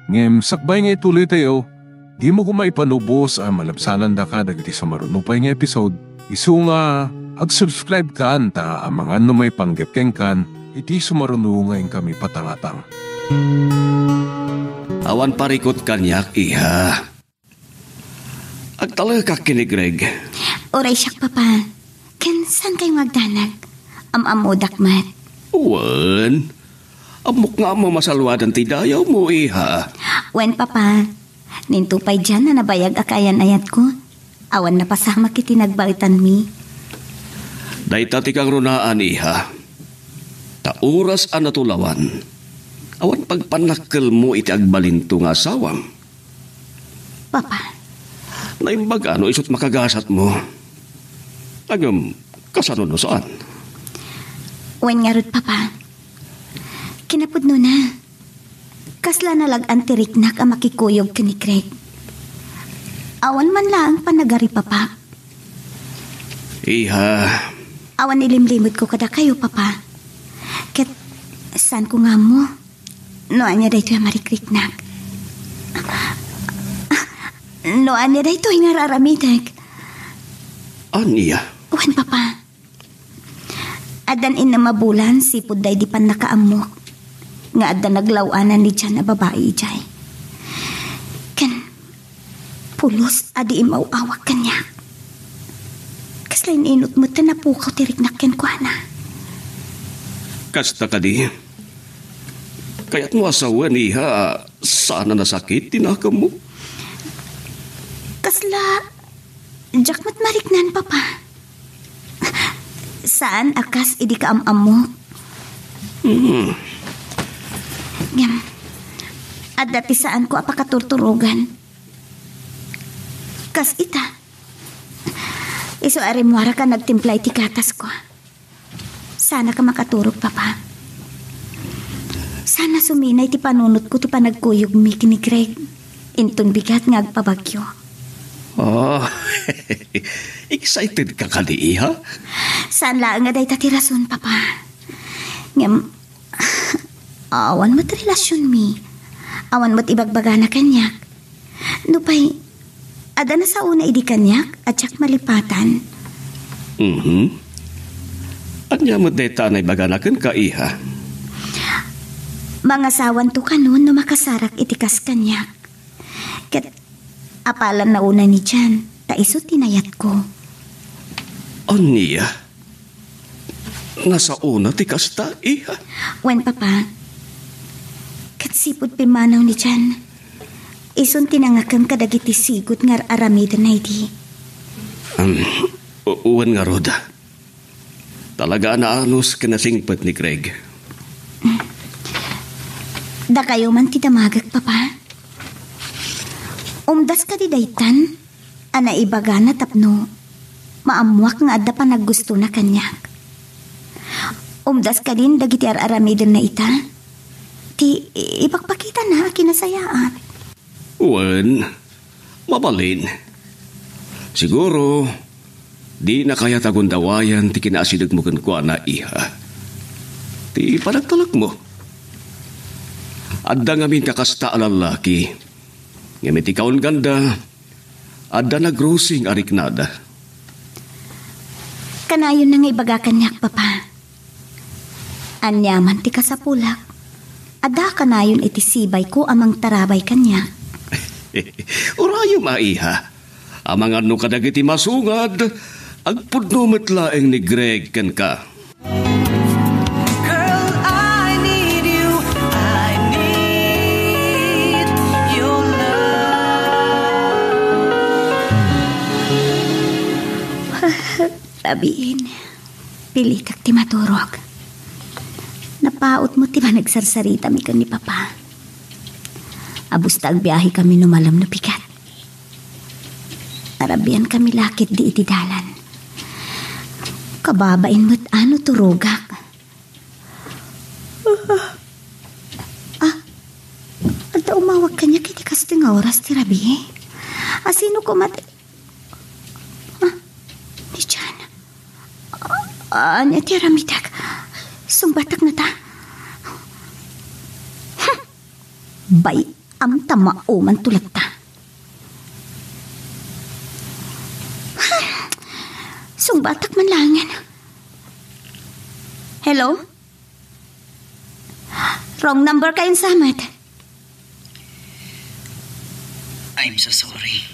Ngem, sakbay nga ituloy tayo. Di mo kumay panubos ang malabsanan da ka dagiti sumaruno pa yung episode. Isu nga, ag-subscribe ka anta ang mga ano may panggepkeng kan, iti sumaruno ngayon kami patangatang. Awan parikot kanyak, iha. Agtalaga ka kini Greg. Oray siyak, Papa. Ken, saan kayo magdanag? Amamudak mat. Wan, amok nga mo masalwadan ti dayaw mo, iha. Wen, Papa. Nintupay dyan na nabayag akayan ayat ko. Awan na pasama kiti nagbalitan mi. Dahita ti kang runaan, iha. Tauras ang natulawan. Awan pagpanakkel mo iti agbalinto nga asawam. Papa. Naimbaga no isot makagasat mo. Agam, kasano no saan? Wen nga rod, Papa. Kinapod no na. Kasla na lag antiriknak ang makikuyog ka ni Craig. Awan man lang panagari, Papa. Iha. Awan ilimlimod ko kada kayo, Papa. Ket, saan ko nga mo? Noan niya dahito yung marikriknak. Noan niya dahito yung nararamidag. Aniya? Wan, Papa. Adan ina mabulan, sipod day di pan nakaamok. Nga adan naglawanan ni dyan na babae jay. Kan, pulos adi imaw-awak kanya. Kaslain inot mo tanapukaw tiriknak ken kwa na. Kasta ka di. Kaya't mo asawa niya, sana nasakit, tinakam mo. Kasla, jakmat mariknan, Papa. Saan akas idi ka am mo? Ngam, at dati saan ko apakaturturugan. Kas ita. Iso arimwara ka nagtimplay ti katas ko. Sana ka makaturog, Papa. Sana suminay ti panunot ko ti panagkuyog mi kini Greg. Intun bigat nga agpabagyo. Excited ka kadi, ha? Saan lang nga day tati rason, Papa? Ngam, awan mo't relasyon mi. Awan mo't ibagbaga na kanyak. Nupay, ada na sa una idi kanyak at siyak malipatan. Anya mo deta na ibaganakan ka, iha? Mga sawan to kanon no makasarak itikas kanyak. Ket, apalan na una ni Jan, taiso tinayat ko. Aniya? Nasa una ti kasta, iha? Wen, Papa. Katsipod pimanaw ni Jan. Ison tinangakam kadagiti sigot ngar aramidan na iti. Uwan nga, Roda. Talaga naanos ka nasingpat ni Greg. Da kayo man ti damagag, Papa. Umdas ka di daytan, ana ibaga na tapno, maamuak nga adda pa naggusto na kanyak. Umdas ka din dagiti aramidon na ita, ti ipagpakita na kinasayaan. Uwan, mabalin. Siguro, di na kaya tagundawayan ti kinasidag mo kan na iha. Ti panagtalak mo. Adda nga min kakasta alalaki. Ngamit ikaw ganda, adda nagrosing ariknada. Kanayon na nga ibaga kanyak, Papa. Anyaman ti kasapulak. Adda kanayon iti sibay ko amang tarabay kanya. Urayo maiha. Amang ano kadagiti masungad, agpudno metlaeng ni Greg kan ka. Girl, I need you. I need your love. Labiin, pili kag ti maturog. Napaot mo ti ba nagsarsarita mi kan ni Papa. Abus tag biyahe kami numalam na pikat. Arabian kami lakit di iti dalan. Kababain mo't ano turugak. Ada umawag kanya kiti kasting oras ti rabi. Asino ko mati... Di dyan. Anya ti ramitak. Sumbatak na ta. Bay am tama o man tulad ta. Sumbatak man langan. Hello? Wrong number kayong samat. I'm so sorry.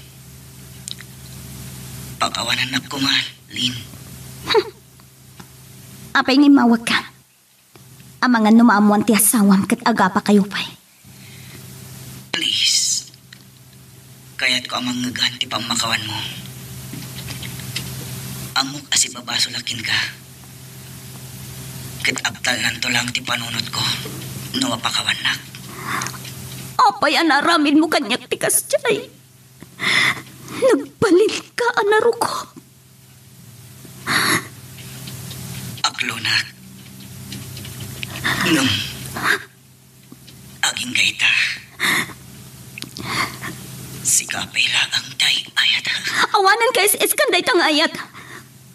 Pakawanan na ko nga, Lin. Apay nga mawag ka. Amangan numaamuan ti asawam kat aga pa kayo pa'y. Please. Kaya't ko amang ngaganti pang makawan mo. Amok asi babasulakin ka. Kat abtal nanto lang ti panunod ko. Nawa pakawanak. Apay anaramin mo kanyak tikas jay. Nagpalit ka anaro ko. Aklonak. Nung aging gaita. Sikapay lagang tay ayat. Awanan ka is kanday tang ayat.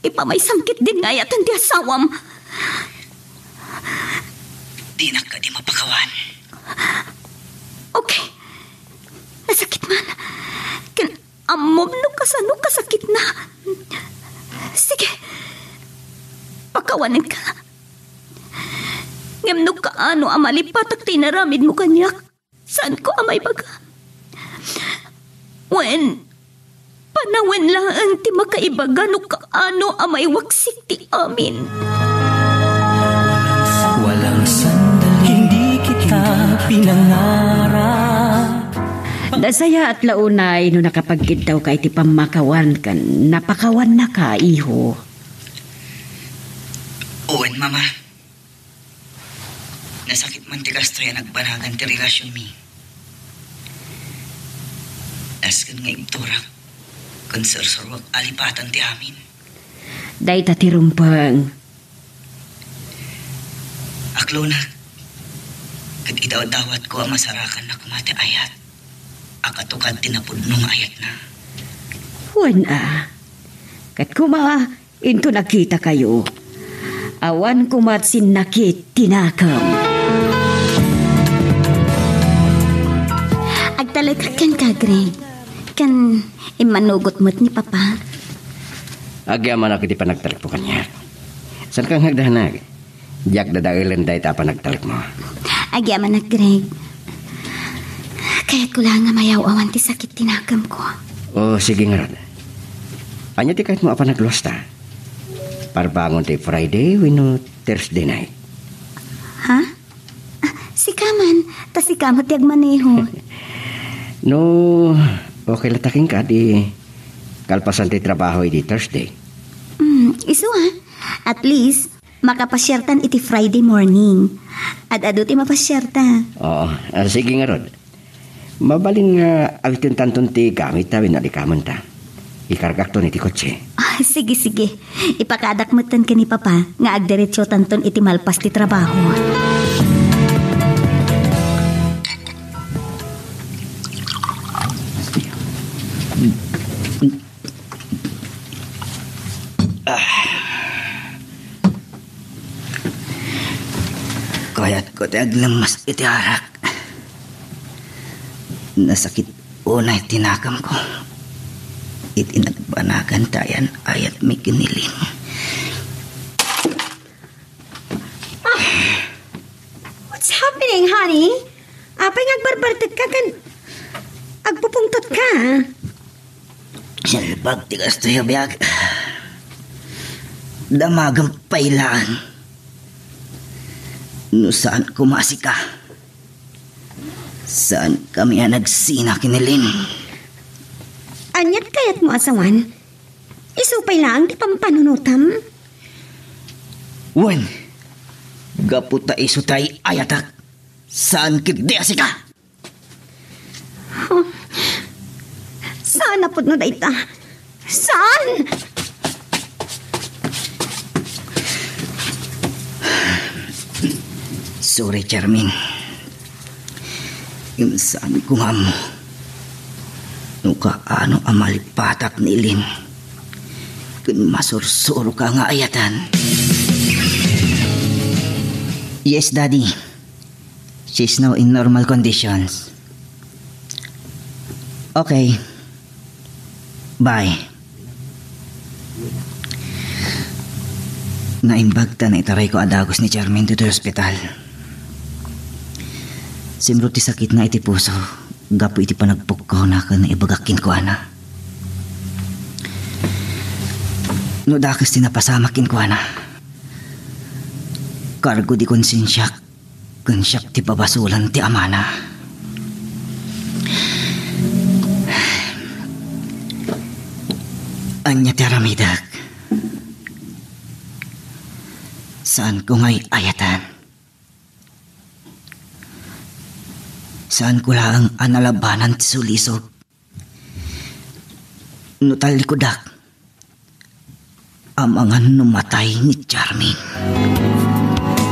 Ipamay samkit din ngayat ang di asawam. Di na ka di mapakawan. Okay. Nasakit man. Amom no kasano kasakit na. Sige. Pakawanin ka. Ngam no kaano amalipatak tinaramid mo kanyak. Saan ko amay baga? When panawin lang ang ti makaibaga no kaano amay waksik ti amin. Walang sandali hindi kita pinangarap. Dasaya at launay no nakapagkid daw ka iti pamakawan kan napakawan na ka, iho. Uwan, Mama. Nasakit man ti kastroya nagbanagan ti relasyon mi. Askan nga ibturak kun sursurwag alipatan ti amin. Day tatirumpang. Aklo na. Kat idawat ko ang masarakan na kumati ayat. Akatukad tinapudnong ayat na. Huwan kat kuma into nakita kayo. Awan kumat sinakit tinakam. Agtalagat kan ka, Greg. Kan imanugot mo't ni Papa. Agyaman ako di pa nagtalik po kanya. Saan kang hagdahanag? Diyak dadailan day ta pa nagtalik mo. Agyaman na, Greg. Kaya't ko lang nga mayaw-awan ti sakit tinakam ko. Oh, sige nga ron. Anya ti kahit mo apa naglosta? Parbangon ti Friday wino Thursday night. Ha? Sikaman. Ta sikamot yag maneho. No, okay lataking ka di kalpasan ti trabaho di Thursday. Isu ha, at least, makapasyertan iti Friday morning. At ado ti mapasyerta. Oo, sige nga Rod. Mabalin nga awitin tanton ti gamit ta winalikaman ta. Ikargak to ni ti kotse. Sige. Ipakadakmatan ka ni Papa nga agderetsyo tanton iti malpas ti trabaho. Kaya't ko ti aglamas iti arak. Nasakit unay tinakam ko. Iti nagbanagan tayan ayat may kinilin. What's happening, honey? Apay ngagbarbartag ka kan... Agpupungtot ka, ha? Silbag tigas tayo biyag. Damagang pailaan. No saan kumasi ka? Saan kami nagsina kinilin? Anyat kayat mo asawan? Isupay lang di pampanunutam? Wen, gaputa isutay ayatak. Saan kigdiasi ka? Saan na po no dayta? Saan? Sorry, Charmin. Yung saan ko nga mo. Nung kaano ang malipatak ni Lynn. Kung masursuro ka nga ayatan. Yes, Daddy. She's now in normal conditions. Okay. Bye. Naimbagta na itaray ko adagos ni Charmin dito sa ospital. Simro ti sakit na iti puso. Gapo iti panagpugkaw na ka na ibagakin ko, ana. No dakas tinapasamakin ko, ana. Kargo di konsensyak. Konsyak ti pabasulan ti amana. Anya ti aramidak. Saan ko nga'y ayatan? Saan ko lang analabanan ti sulisog? Nutal ko dak. Amangan numatay ni Charmin.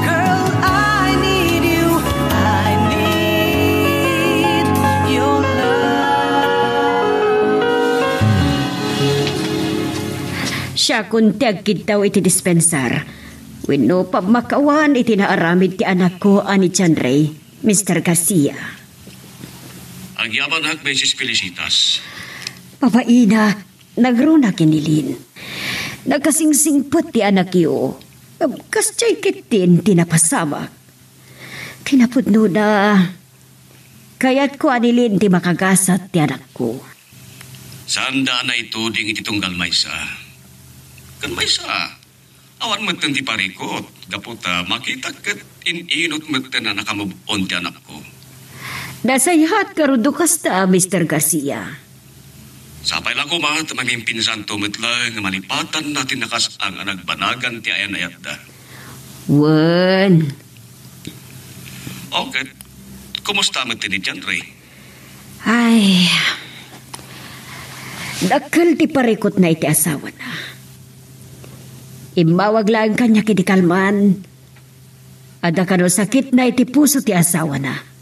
Girl, I need you. I need your love. Siya kung tiagkid daw iti dispensar. Wino pa makawan iti naaramid ti anak ko ani Chandray, Mr. Garcia. Ang yaman hak, Mrs. Felicitas. Papaina, nagruna kinilin. Nagkasingsingpot ti anak iyo. Kasya'y kitin tinapasamak. Kinapudno na. Kaya't ko anilin ti makagasat ti anak ko. Sanda na ito ding ititunggal maysa. Kan maysa, awan matan ti parikot. Gaputa, makita kat inot matan na nakamubon ti anak ko. Nasayhat karudo kasta, Mr. Garcia. Sapay lang ko mga mamimpinsang tumitla nga malipatan natin nakas ang nagbanagan ti ayan ayat da. Wan. Okay. Kumusta mo tinit yan, Ray? Ay. Dakal ti parikot na iti asawa na. Imawag lang kanya kidikalman. Ada ka no sakit na iti puso ti asawa na.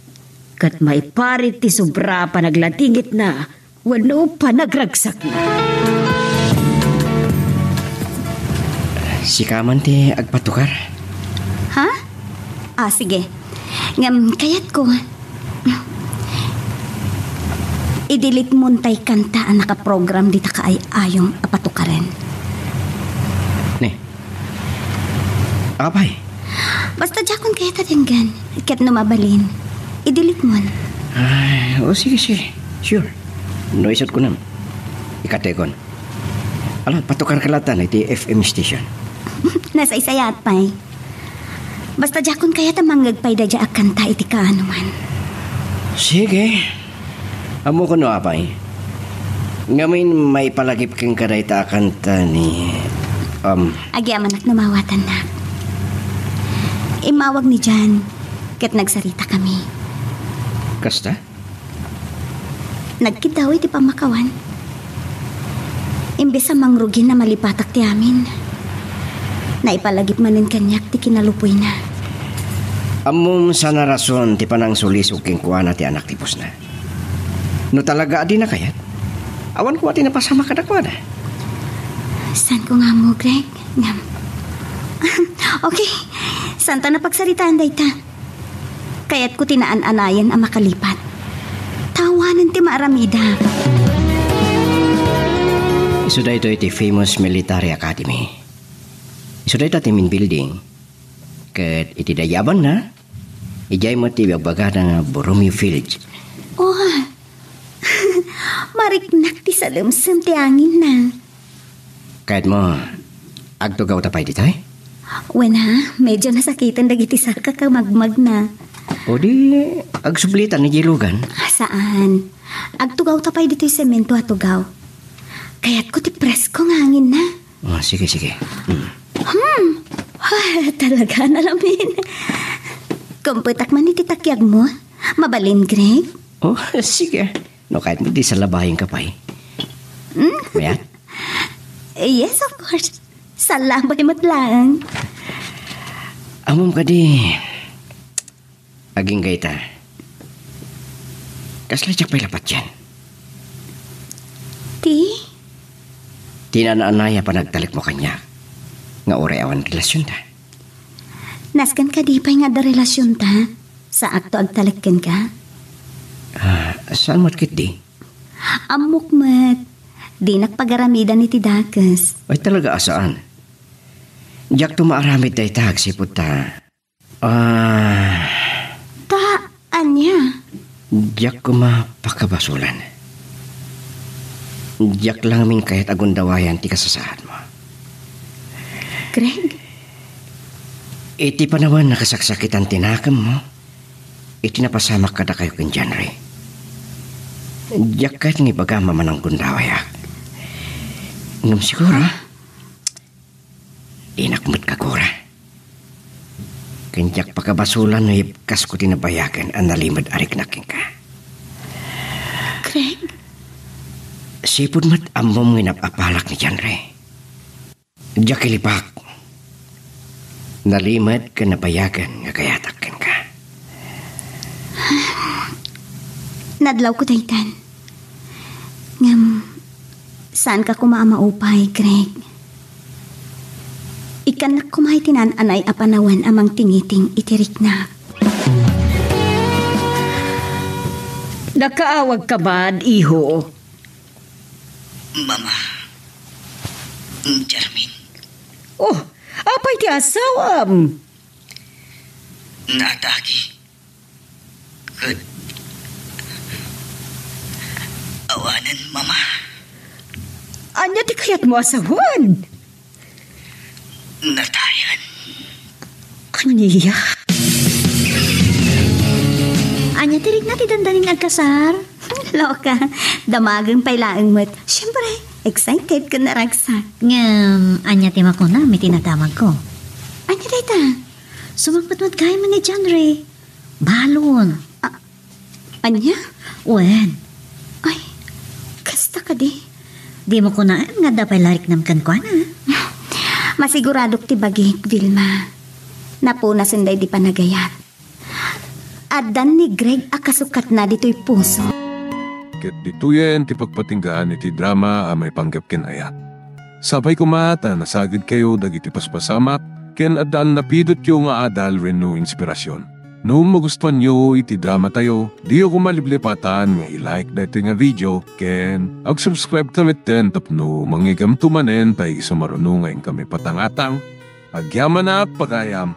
Kat may parit ti sobra pa naglatingit na, wano pa nagragsak na. Si kaman ti agpatukar. Ha? Sige. Ngam, kayat ko. I-delete mo tay kanta ang nakaprogram dita ka ay ayong apatukaren. Ne. Apay? Basta jakon kaya tatanggan. Kat numabalin. I-delete mo. Ay, sige. Sure. Noisot ko nam. Ikatekon. Alam, patukar kalatan iti FM station. Nasa isayat pa'y. Basta jakon kaya tamanggag pa'y dadya akanta iti kaanuman. Sige. Amo ko no apay. Ngamin may palagip kang kaday ta kanta ni Agyaman ak namawatan na. Imawag ni Jan, ket nagsarita kami. Kasta? Nagkidaw iti pamakawan. Imbes sa mangrugin na malipatak ti amin. Naipalagip manin kanyak ti kinalupoy na. Amom sana rason ti panang sulisuking kuha na ti anak tipos na. No talaga adi na kayat? Awan ko ati napasama kadakwada. San ko nga mo, Greg? Ngam. Okay, santa na pagsaritaan dayta. Kaya't ko tinaan-anayan ang makalipat. Tawanan ti maaramida. Isuda ito iti famous military academy. Isuda ito iti main building. Kat iti dayaban na, ijay mo ti bagbaga ng Borromeo Field. Oh, mariknak ti salamsam ti angin na. Kahit mo, agtugaw tapay di tay? Wena, medyo nasakitan dagiti sa kakamagmag na. O di, agsublitan ni Jilugan. Saan? Agtugaw tapay dito'y semento at tugaw. Kaya't ko ti presko ng hangin na. Oh, sige. Talaga nalamin. Kumputak man ititakyag mo. Mabalin, Greg? Oh, sige. No, kahit mo di sa labahin ka pa eh. Mayat? Yes, of course. Salamat lang. Amom ka di. Aging gaita. Kasladyak pa'y lapat yan. Tinananaya pa nagtalik mo kanya. Nga oray awan relasyon ta. Naskan ka di pa'y nga da relasyon ta? Sa akto agtalikin ka? Saan mo't kit di? Amukmat. Di nakpagaramidan ni Tidakas. Ay talaga asaan? Diyak tumaaramid day tag sipot ta. Anya? Diyak kumapakabasulan. Diyak lang min kahit agundawayan ti kasasahan mo. Greg? Iti pa naman nakasaksakitan tinakam mo. Iti napasamak kada kayo kin Janry. Diyak kahit ng ibaga mamanang gundawayak. Ngam siguro, inakmat ka kura. Kanyak pakabasulan na ibkas ko tinabayakan ang nalimad arik naking ka. Greg? Sipod mat amom nginapapalak ni Janre. Diyak ilipak. Nalimad ka nabayagan nga kayatakin ka. Nadlaw ko daytan. Ngam, saan ka kumamaupay, Greg? Ikanak kumay tinan-anay apanawan amang tingiting itirik na. Nakaawag ka ba, iho? Mama. Jarmin. Oh, apay ti asawam. Nataki. Good. Awanan, Mama. Anya ti kayat mo asawan? Natayan. Kaniya? Anya tirig na ti dandaning agkasar? Loka, damagang pailaang mo't. Siyempre, excited ka na ragsak. Anya ti makuna, may tinatamag ko. Anya dayta? Sumagpatmat kayo mo ni John Ray. Balon. Anya? Wen. Ay, kasta ka di. Di mo ko na nga dapay larik namkan ko na. Masiguradok ti bagik, Vilma. Napunasin day di panagayat. Adan ni Greg akasukat na dito'y puso. Ket dituyen ti pagpatinggaan iti drama a may panggap ken ayat. Sabay kumata nasagid kayo dagiti paspasamak ken adal napidot yo nga adal renno inspirasyon. No magustuhan nyo iti drama tayo, di ako maliblipatan nga i-like dito nga video ken ag-subscribe kami ten tapno mangigam tumanen tayo sumarunungan kami patangatang. Agyaman na pagayam.